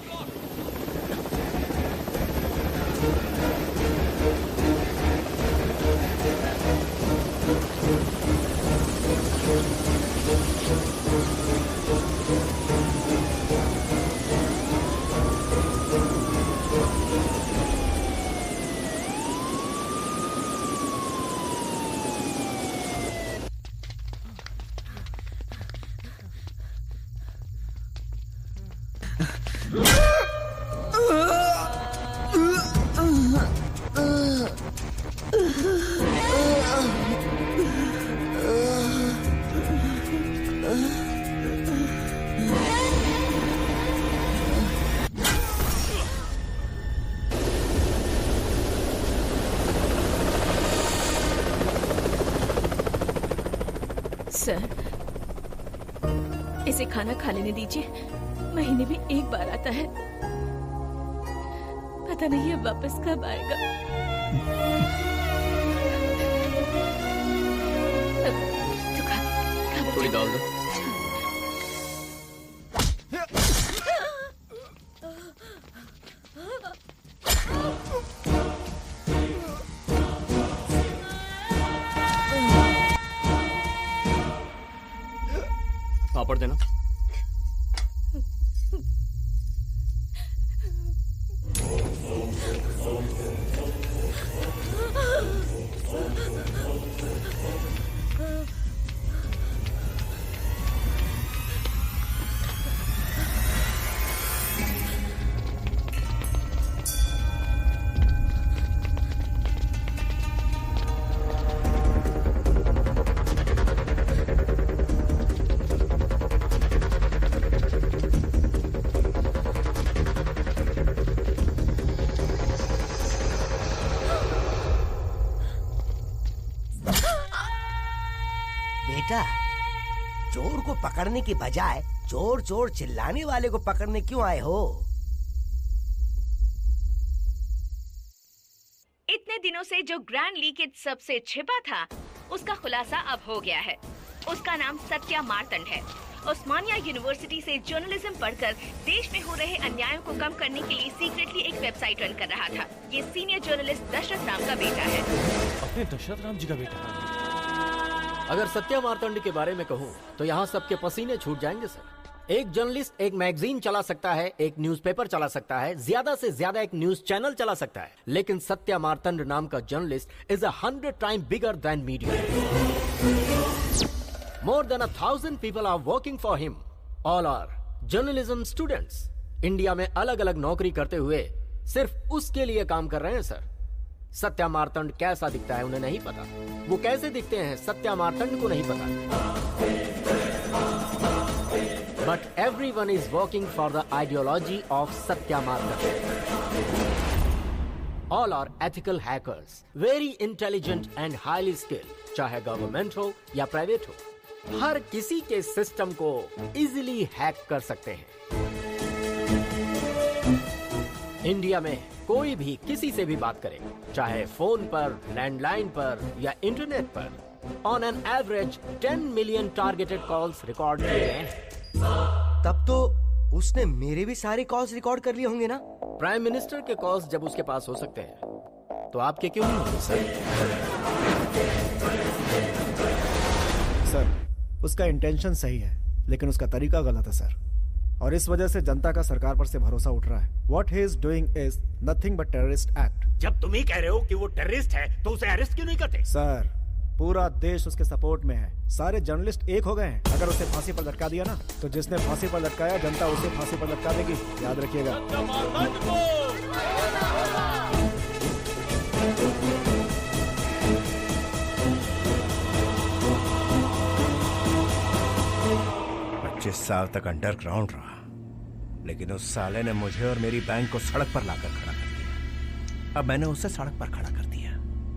सर, इसे खाना खा लेने दीजिए। महीने में एक बार आता है, पता नहीं अब वापस कब आएगा। तो खा थोड़ी दाल दो। पापड़ देना। चोर को पकड़ने की बजाय चोर चोर चिल्लाने वाले को पकड़ने क्यों आए हो? इतने दिनों से जो ग्रैंड लीकेज सबसे छिपा था, उसका खुलासा अब हो गया है। उसका नाम सत्या मार्तंड है। उस्मानिया यूनिवर्सिटी से जर्नलिज्म पढ़कर देश में हो रहे अन्यायों को कम करने के लिए सीक्रेटली एक वेबसाइट रन कर रहा था। ये सीनियर जर्नलिस्ट दशरथ राम का बेटा है। अपने दशरथ राम जी का बेटा? अगर सत्या मार्तंड के बारे में कहूँ तो यहाँ सबके पसीने छूट जाएंगे सर। एक जर्नलिस्ट एक मैगजीन चला सकता है, एक न्यूज़पेपर चला सकता है, ज्यादा से ज्यादा एक न्यूज चैनल चला सकता है, लेकिन सत्या मार्तंड नाम का journalist is 100 time bigger than media. More than 1000 people are working for him. All are journalism students. India में अलग अलग नौकरी करते हुए सिर्फ उसके लिए काम कर रहे हैं सर। सत्या मार्तंड कैसा दिखता है उन्हें नहीं पता। वो कैसे दिखते हैं सत्या मार्तंड को नहीं पता। But everyone is working for the ideology of Satya Martand. All are ethical hackers, very intelligent and highly skilled, चाहे गवर्नमेंट हो या प्राइवेट हो। हर किसी के सिस्टम को इजीली हैक कर सकते हैं। इंडिया में कोई भी किसी से भी बात करे, चाहे फोन पर, लैंडलाइन पर या इंटरनेट पर, on an average 10 million targeted calls record किए गए हैं। तब तो उसने मेरे भी सारे कॉल्स रिकॉर्ड कर लिए होंगे ना? प्राइम मिनिस्टर के कॉल्स जब उसके पास हो सकते हैं तो आपके क्यों नहीं होंगे सर? सर, उसका इंटेंशन सही है लेकिन उसका तरीका गलत है सर, और इस वजह से जनता का सरकार पर से भरोसा उठ रहा है। What he is doing is nothing but terrorist act. जब तुम ही कह रहे हो कि वो टेररिस्ट है तो उसे अरेस्ट क्यों नहीं करते? सर, पूरा देश उसके सपोर्ट में है। सारे जर्नलिस्ट एक हो गए हैं। अगर उसे फांसी पर लटका दिया ना, तो जिसने फांसी पर लटकाया जनता उसे फांसी पर लटका देगी, याद रखिएगा। साल तक अंडरग्राउंड रहा, लेकिन उस साले ने मुझे और मेरी बैंक को सड़क पर लाकर खड़ा कर दिया। अब मैंने उसे सड़क पर खड़ा कर दिया,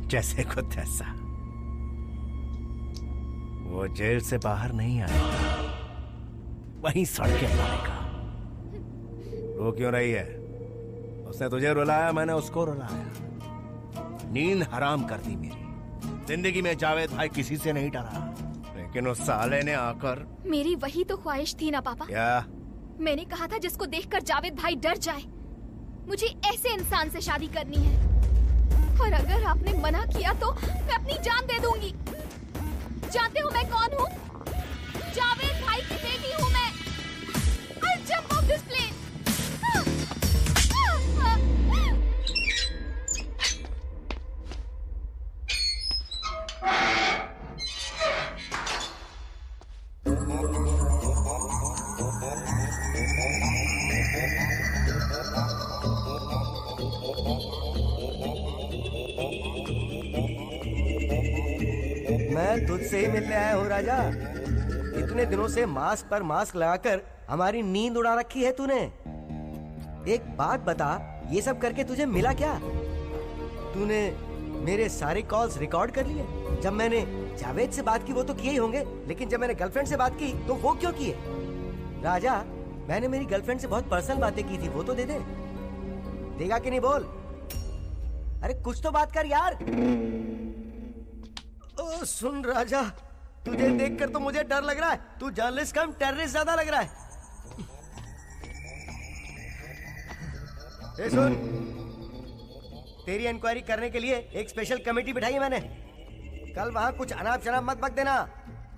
जैसे को तैसा। वो जेल से बाहर नहीं आएगा, वहीं सड़कें मारेगा। रो क्यों रही है? उसने तुझे रुलाया, मैंने उसको रुलाया। नींद हराम कर दी मेरी। जिंदगी में जावेद भाई किसी से नहीं डरा, लेकिन उस साले ने आकर। मेरी वही तो ख्वाहिश थी ना पापा। क्या? मैंने कहा था जिसको देखकर जावेद भाई डर जाए। मुझे ऐसे इंसान से शादी करनी है, और अगर आपने मना किया तो मैं अपनी जान दे दूंगी। जानते हो मैं कौन हूँ? जावेद भाई की बेटी हूँ मैं। I'll jump off this plane. मैं तुझसे ही मिलने आया हूँ राजा। इतने दिनों से मास्क पर मास्क लगाकर हमारी नींद उड़ा रखी है तूने। एक बात बता, ये सब करके तुझे मिला क्या? तूने मेरे सारे कॉल्स रिकॉर्ड कर लिए। जब मैंने जावेद से बात की वो तो किए ही होंगे, लेकिन जब मैंने गर्लफ्रेंड से बात की तो वो क्यों किए? राजा, मैंने मेरी गर्लफ्रेंड से बहुत पर्सनल बातें की थी, वो तो दे दे। देगा कि नहीं बोल? अरे कुछ तो बात कर यार। ओ सुन राजा, तुझे देखकर तो मुझे डर लग रहा है। तू जर्नलिस्ट कम टेररिस्ट ज्यादा लग रहा है। ए सुन, तेरी इंक्वायरी करने के लिए एक स्पेशल कमेटी बिठाई है मैंने। कल वहां कुछ अनाप शनाप मत बक देना,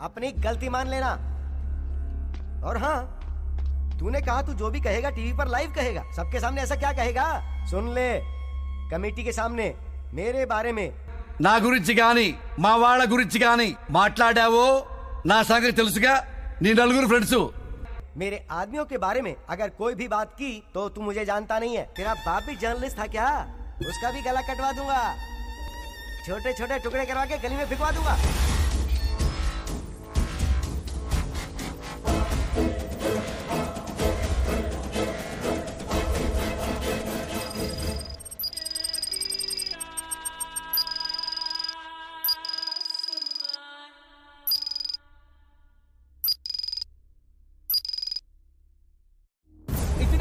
अपनी गलती मान लेना। और हाँ, तूने कहा तू जो भी कहेगा टीवी पर लाइव कहेगा। सबके सामने ऐसा क्या कहेगा? सुन ले, कमेटी के सामने मेरे बारे में నా గురించి గాని మా వాళ్ళ గురించి గాని మాట్లాడావో నా సంగతి తెలుసుగా నీ నలుగురు ఫ్రెండ్స్। मेरे आदमियों के बारे में अगर कोई भी बात की तो तू मुझे जानता नहीं है। तेरा बाप भी जर्नलिस्ट था क्या? उसका भी गला कटवा दूंगा, छोटे छोटे टुकड़े करवा के गली में फिकवा दूंगा।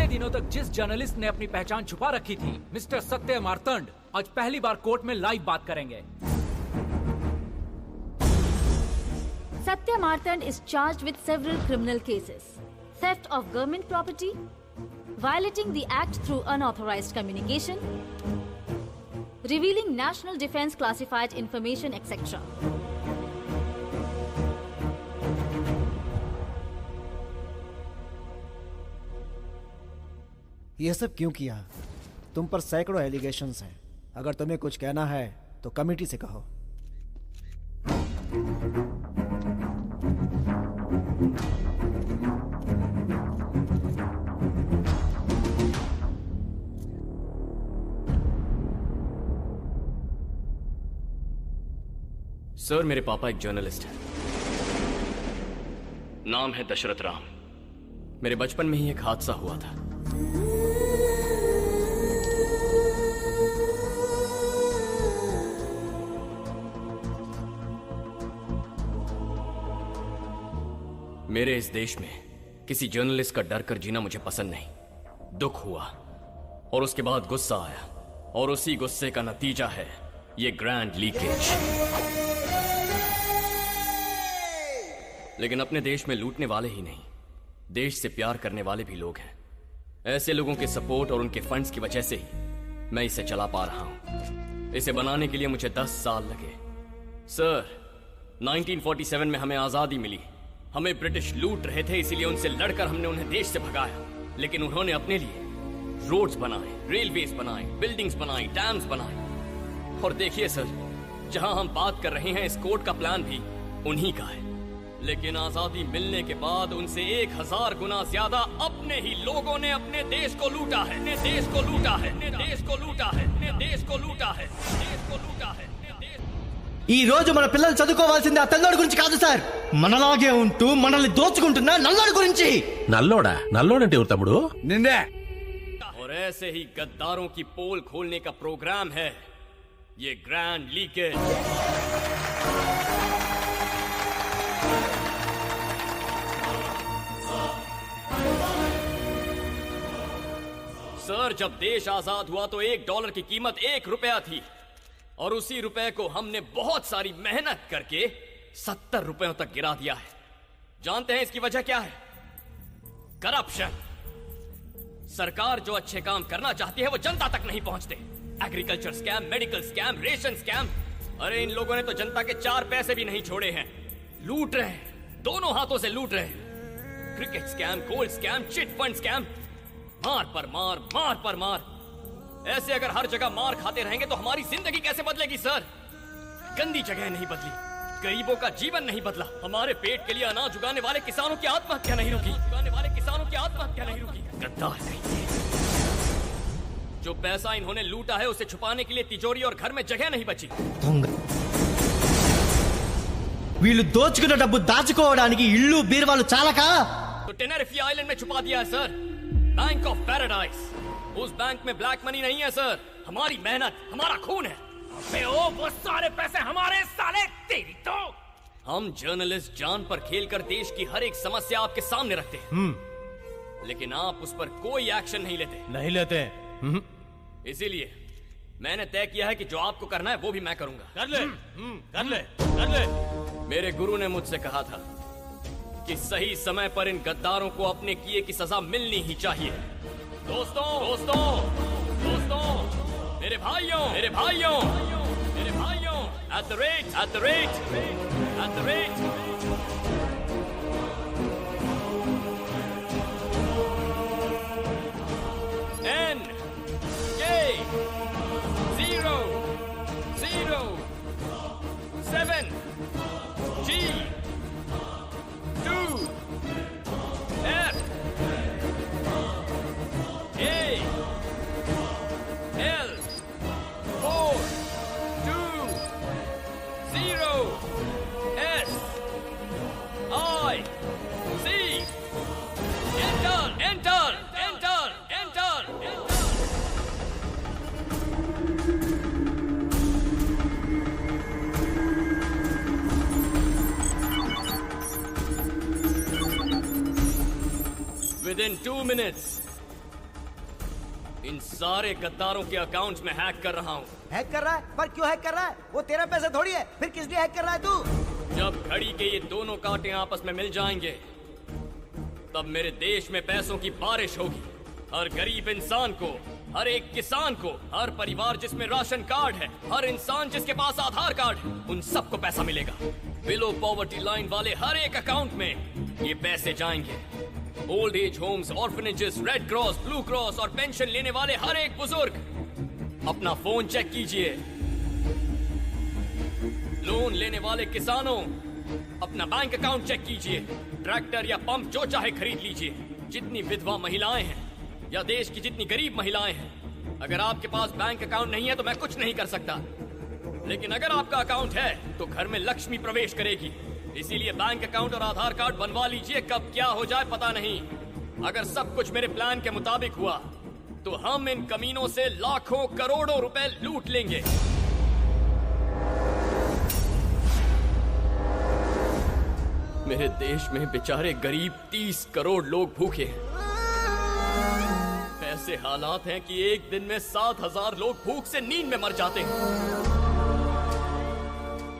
दिनों तक जिस जर्नलिस्ट ने अपनी पहचान छुपा रखी थी, मिस्टर सत्य मार्तंड, आज पहली बार कोर्ट में लाइव बात करेंगे। Satya Martand is charged with several criminal cases: theft of government property, violating the act through unauthorized communication, revealing national defense classified information, etc. ये सब क्यों किया? तुम पर सैकड़ों एलिगेशंस हैं। अगर तुम्हें कुछ कहना है तो कमेटी से कहो। सर, मेरे पापा एक जर्नलिस्ट हैं। नाम है दशरथ राम। मेरे बचपन में ही एक हादसा हुआ था। मेरे इस देश में किसी जर्नलिस्ट का डर कर जीना मुझे पसंद नहीं। दुख हुआ और उसके बाद गुस्सा आया, और उसी गुस्से का नतीजा है ये ग्रैंड लीकेज। लेकिन अपने देश में लूटने वाले ही नहीं, देश से प्यार करने वाले भी लोग हैं। ऐसे लोगों के सपोर्ट और उनके फंड्स की वजह से ही मैं इसे चला पा रहा हूं। इसे बनाने के लिए मुझे 10 साल लगे। सर, 1947 में हमें आजादी मिली। हमें ब्रिटिश लूट रहे थे, इसीलिए उनसे लड़कर हमने उन्हें देश से भगाया। लेकिन उन्होंने अपने लिए रोड्स बनाए, रेलवेज बनाए, बिल्डिंग्स बनाई, डैम्स बनाए। और देखिए सर, जहां हम बात कर रहे हैं इस कोर्ट का प्लान भी उन्हीं का है। लेकिन आजादी मिलने के बाद उनसे 1000 गुना ज्यादा अपने ही लोगों ने अपने देश को लूटा है, अपने देश को लूटा है, अपने देश को लूटा है, अपने देश को लूटा है, देश को लूटा है। ఈ రోజు మన పిల్లలు చదువుకోవాల్సింది ఆ తెల్లోడి గురించి కాదు సార్, మనలాగే ఉంటూ మనల్ని దోచుకుంటున్న నల్లోడి గురించి। నల్లోడా? నల్లోడంటే ఎవరు తమ్ముడు? నిన్నే। और ऐसे ही गद्दारों की पोल खोलने का प्रोग्राम है ये ग्रैंड लीकेज। सर, जब देश आजाद हुआ तो $1 की कीमत ₹1 थी और उसी रुपए को हमने बहुत सारी मेहनत करके 70 रुपयों तक गिरा दिया है। जानते हैं इसकी वजह क्या है? करप्शन। सरकार जो अच्छे काम करना चाहती है वो जनता तक नहीं पहुंचते। Agriculture scam, medical scam, ration scam. अरे इन लोगों ने तो जनता के 4 पैसे भी नहीं छोड़े हैं। लूट रहे हैं, दोनों हाथों से लूट रहे हैं। Cricket scam, gold scam, chit fund scam. मार पर मार, मार पर मार। ऐसे अगर हर जगह मार खाते रहेंगे तो हमारी जिंदगी कैसे बदलेगी सर? गंदी जगह नहीं बदली, गरीबों का जीवन नहीं बदला, हमारे पेट के लिए अनाज उगाने वाले किसानों की आत्महत्या नहीं रुकी, उगाने वाले किसानों की आत्महत्या नहीं रुकी। गद्दार नहीं। जो पैसा इन्होंने लूटा है उसे छुपाने के लिए तिजोरी और घर में जगह नहीं बची। వీళ్ళు దోచుకున్న డబ్బు దాచుకోవడానికి ఇల్లు బీరువాలు చాలక तो टेनेरिफे आइलैंड में छुपा दिया है सर, बैंक ऑफ पैराडाइज। उस बैंक में ब्लैक मनी नहीं है सर, हमारी मेहनत, हमारा खून है। वो सारे पैसे हमारे साले तेरी तो। हम जर्नलिस्ट जान पर खेलकर देश की हर एक समस्या आपके सामने रखते हैं, लेकिन आप उस पर कोई एक्शन नहीं लेते। नहीं लेते। इसीलिए मैंने तय किया है कि जो आपको करना है वो भी मैं करूंगा। कर ले, कर ले, कर ले। मेरे गुरु ने मुझसे कहा था कि सही समय पर इन गद्दारों को अपने किए की सजा मिलनी ही चाहिए। दोस्तों, दोस्तों, दोस्तों, मेरे भाइयों, मेरे भाइयों, मेरे भाइयों, at the rate, at the rate, at the rate। N K 0 0 7 G 2 F A L 4 2 0 S I C Enter, enter, enter, enter, enter। Within 2 minutes इन सारे गद्दारों के अकाउंट्स में हैक कर रहा हूँ। हैक कर रहा है? पर क्यों हैक कर रहा है? वो तेरा पैसा थोड़ी है, फिर किस लिए हैक कर रहा है तू? जब घड़ी के ये दोनों कांटे आपस में मिल जाएंगे तब मेरे देश में पैसों की बारिश होगी। हर गरीब इंसान को, हर एक किसान को, हर परिवार जिसमें राशन कार्ड है, हर इंसान जिसके पास आधार कार्ड है, उन सबको पैसा मिलेगा। बिलो पॉवर्टी लाइन वाले हर एक अकाउंट में ये पैसे जाएंगे। Old age homes, orphanages, red cross, blue cross और पेंशन लेने वाले हर एक बुजुर्ग अपना फोन चेक कीजिए। लोन लेने वाले किसानों अपना बैंक अकाउंट चेक कीजिए। ट्रैक्टर या पंप जो चाहे खरीद लीजिए। जितनी विधवा महिलाएं हैं या देश की जितनी गरीब महिलाएं हैं, अगर आपके पास बैंक अकाउंट नहीं है तो मैं कुछ नहीं कर सकता, लेकिन अगर आपका अकाउंट है तो घर में लक्ष्मी प्रवेश करेगी। इसीलिए बैंक अकाउंट और आधार कार्ड बनवा लीजिए, कब क्या हो जाए पता नहीं। अगर सब कुछ मेरे प्लान के मुताबिक हुआ तो हम इन कमीनों से लाखों करोड़ों रुपए लूट लेंगे। मेरे देश में बेचारे गरीब 30 करोड़ लोग भूखे हैं। ऐसे हालात हैं कि एक दिन में 7000 लोग भूख से नींद में मर जाते हैं।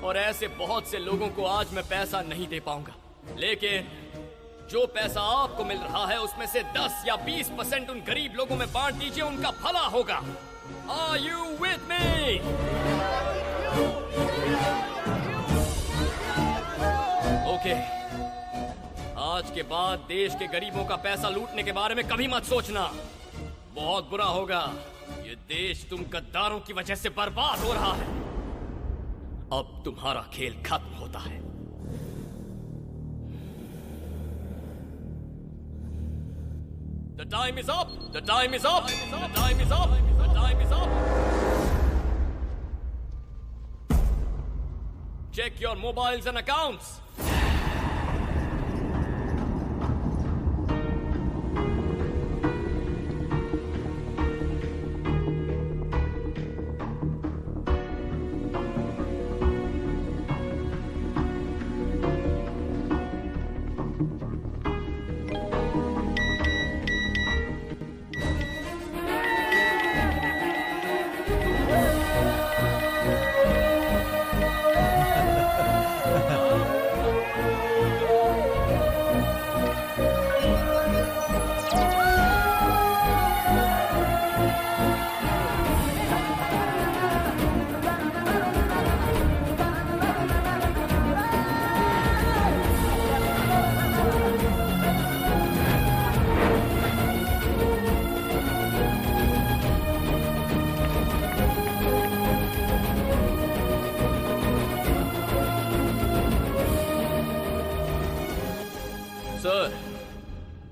और ऐसे बहुत से लोगों को आज मैं पैसा नहीं दे पाऊंगा, लेकिन जो पैसा आपको मिल रहा है उसमें से 10 या 20% उन गरीब लोगों में बांट दीजिए, उनका भला होगा। Are you with me? Okay. आज के बाद देश के गरीबों का पैसा लूटने के बारे में कभी मत सोचना, बहुत बुरा होगा। ये देश तुम गद्दारों की वजह से बर्बाद हो रहा है। अब तुम्हारा खेल खत्म होता है। The time is up. The time is up. The time is up. The time is up. Check your mobiles and accounts.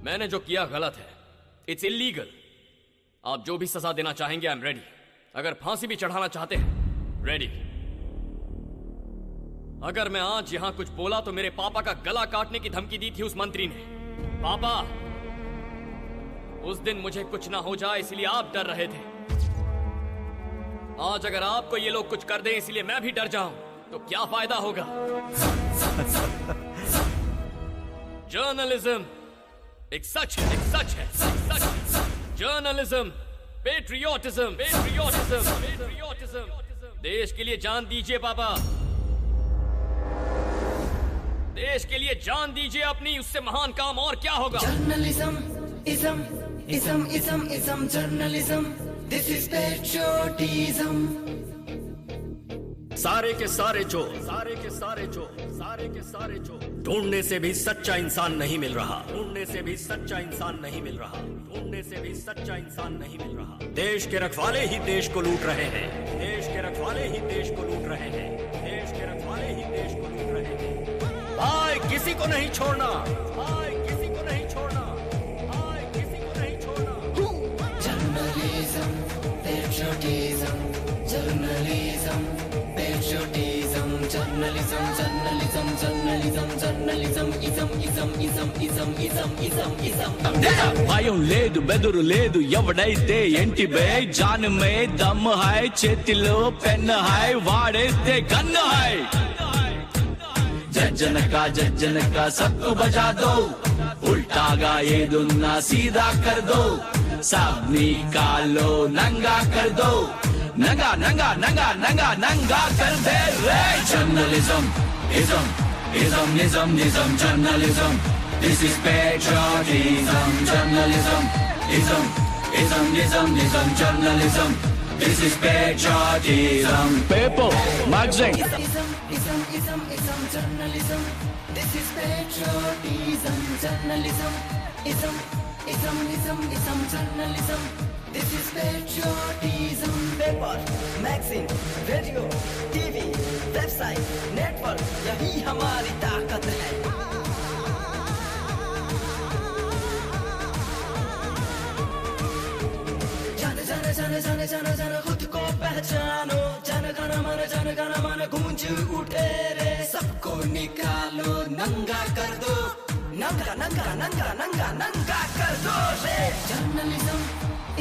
मैंने जो किया गलत है। It's illegal. आप जो भी सजा देना चाहेंगे, आई एम रेडी। अगर फांसी भी चढ़ाना चाहते हैं, रेडी। अगर मैं आज यहां कुछ बोला तो मेरे पापा का गला काटने की धमकी दी थी उस मंत्री ने। पापा, उस दिन मुझे कुछ ना हो जाए इसलिए आप डर रहे थे। आज अगर आपको ये लोग कुछ कर दें इसलिए मैं भी डर जाऊं तो क्या फायदा होगा? जर्नलिज्म एक सच है, एक सच है, सच है। Journalism, patriotism, patriotism, patriotism. देश के लिए जान दीजिए पापा, देश के लिए जान दीजिए अपनी, उससे महान काम और क्या होगा? Journalism, ism, journalism. This is patriotism. सारे के सारे चोर, सारे के सारे चोर, सारे के सारे चोर, ढूंढने से भी सच्चा इंसान नहीं मिल रहा, ढूंढने से भी सच्चा इंसान नहीं मिल रहा, ढूंढने से भी सच्चा इंसान नहीं मिल रहा। देश के रखवाले ही देश को लूट रहे हैं, देश के रखवाले ही देश को लूट रहे हैं, देश के रखवाले ही देश को लूट रहे हैं। भाई किसी को नहीं छोड़ना, भाई किसी को नहीं छोड़ना, भाई किसी को नहीं छोड़ना। Journalism, patriotism, journalism, patriotism, journalism, journalism, journalism, journalism, ism. భయం లేదు బెదురు లేదు ఎవడైతే ఎంటి బే జాన్ మే దమ్ హై చేతిలో పెన్ హై వాడైతే గన్ హై जज्जन का सबको बजा दो उल्टागा ये दुन्ना सीधा कर दो सब निकालो नंगा कर दो नंगा नंगा नंगा नंगा नंगा कर दे रे जर्नलिज्म इज्म इज्म निज्म निज्म journalism this is patriotism journalism ism ism निज्म निज्म journalism this is patriotism paper magazine Ism, journalism. This is patriotism, journalism. Ism, journalism. This is patriotism. Paper, magazine, radio, TV, website, network. यही हमारी ताकत है. जाने खुद को पहचानो जन गण मन गूंज उठे रे सबको निकालो नंगा कर दो नंगा नंगा नंगा नंगा नंगा कर दो रे journalism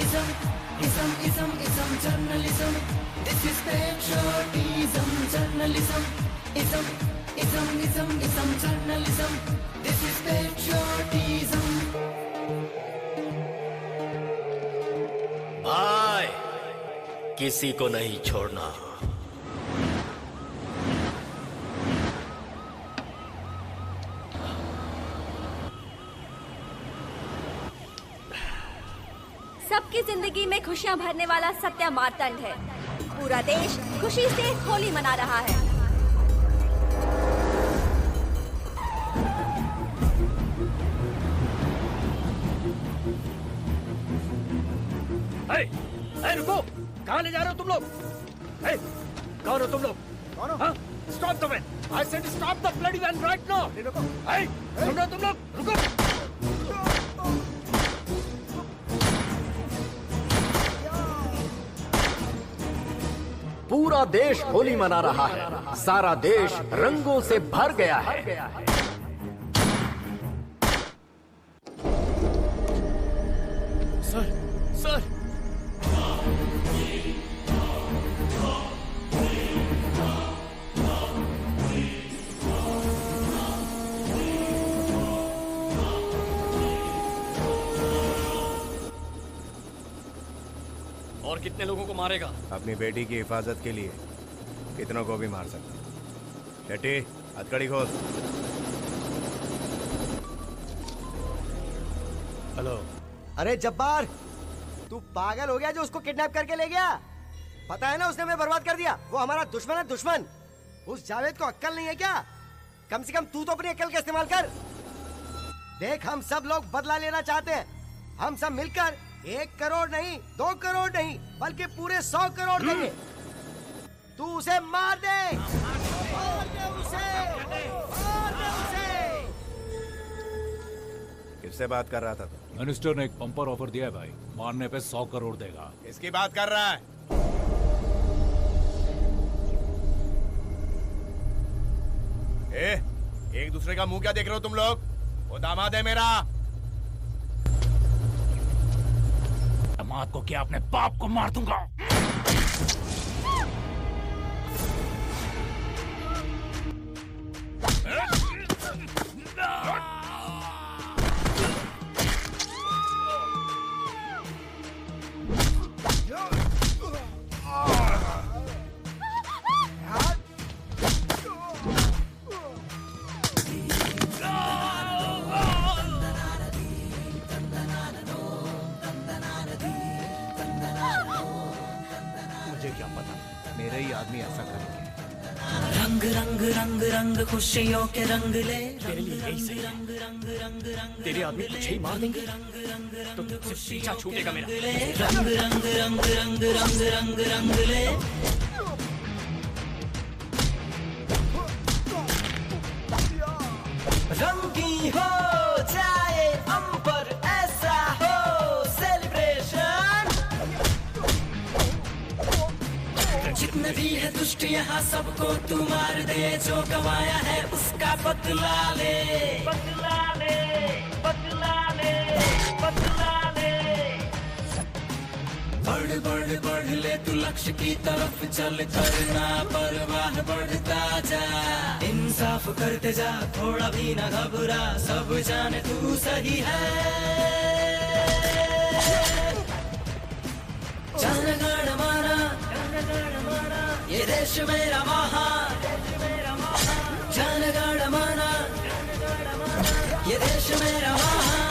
ism journalism this is patriotism journalism ism journalism this is patriotism भाई किसी को नहीं छोड़ना सबकी जिंदगी में खुशियां भरने वाला सत्या मार्तंड है। पूरा देश खुशी से होली मना रहा है। रुको, कहाँ ले जा रहे हो तुम लोग? कौन हो तुम लोग? कौन हो? हाँ? Stop the van! I said stop the bloody van right now! Hey! तुम लोग रुको! पूरा देश होली मना रहा है। सारा देश रंगों से भर गया है। Sir, sir. और कितने लोगों को मारेगा? अपनी बेटी की हिफाजत के लिए कितनों को भी मार सकता। शेट्टी, हथकड़ी खोल। हेलो। अरे जब्बार, तू पागल हो गया जो उसको किडनैप करके ले गया? पता है ना उसने हमें बर्बाद कर दिया। वो हमारा दुश्मन है, दुश्मन। उस जावेद को अक्ल नहीं है क्या? कम से कम तू तो अपनी अक्ल का इस्तेमाल कर। देख, हम सब लोग बदला लेना चाहते हैं। हम सब मिलकर 1 करोड़ नहीं, 2 करोड़ नहीं, बल्कि पूरे 100 करोड़ देंगे। तू उसे मार दे, मार दे उसे, मार दे उसे। किससे बात कर रहा था तू? मिनिस्टर ने एक पंपर ऑफर दिया है भाई, मारने पे 100 करोड़ देगा। इसकी बात कर रहा है? एक दूसरे का मुंह क्या देख रहे हो तुम लोग? वो दामाद है मेरा। दामाद को क्या, अपने बाप को मार दूंगा। खुशियों के रंग ले। तेरे लिए यही सही है। तेरे आदमी तुझे ही मार देंगे तो तुझसे पीछा छूटेगा मेरा। रंग रंग रंग रंग रंग रंग रंग ले। रंगी हो जाए अंबर, ऐसा हो सेलिब्रेशन। जितने भी है दुष्ट यहाँ सबको तू मार दे। जो गवाया है उसका बदला ले, बदला ले, बदला ले, बदला ले। बढ़ बढ़ बढ़ ले तू लक्ष्य की तरफ चल, करना परवाह बढ़ता जा। इंसाफ करते जा, थोड़ा भी ना घबरा, सब जाने तू सही है। जनगण माना, ये देश मेरा महान। जनगण माना, ये देश मेरा महान।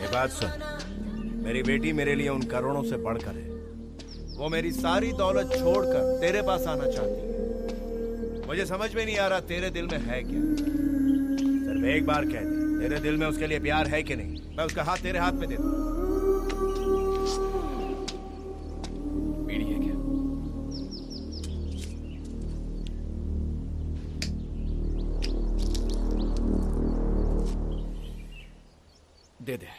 बात सुन, मेरी बेटी मेरे लिए उन करोड़ों से बढ़कर है। वो मेरी सारी दौलत छोड़कर तेरे पास आना चाहती है। मुझे समझ में नहीं आ रहा तेरे दिल में है क्या। सिर्फ एक बार कह दे, तेरे दिल में उसके लिए प्यार है कि नहीं? मैं उसका हाथ तेरे हाथ में दे दूं। बीड़ी है क्या? दे दे।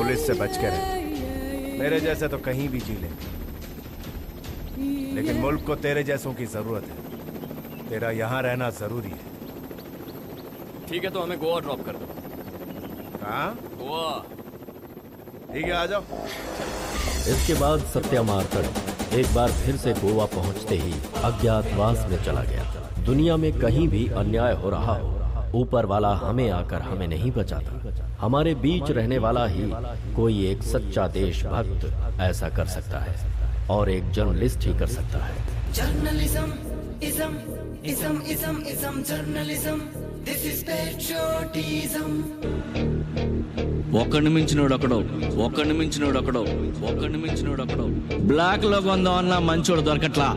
पुलिस से बच के रहे। मेरे जैसे तो कहीं भी जी ले, लेकिन मुल्क को तेरे जैसों की जरूरत है। तेरा यहाँ रहना जरूरी है। ठीक है, तो हमें गोवा ड्रॉप कर दो। कहाँ? गोवा। ठीक है, आ जाओ। इसके बाद सत्या मार्तंड एक बार फिर से गोवा पहुंचते ही अज्ञातवास में चला गया। दुनिया में कहीं भी अन्याय हो रहा हो, ऊपर वाला हमें आकर हमें नहीं बचाता। हमारे बीच रहने वाला ही कोई एक सच्चा देशभक्त ऐसा कर सकता है, और एक जर्नलिस्ट ही कर सकता है। Journalism, ism, ism, ism, ism, journalism. This is patriotism. ఒక్కడిని మించినోడు ఒకడు, ఒక్కడిని మించినోడు ఒకడు, ఒక్కడిని మించినోడు ఒకడు. బ్లాక్ లో కొందామన్నా మంచోడు దొరకట్లా.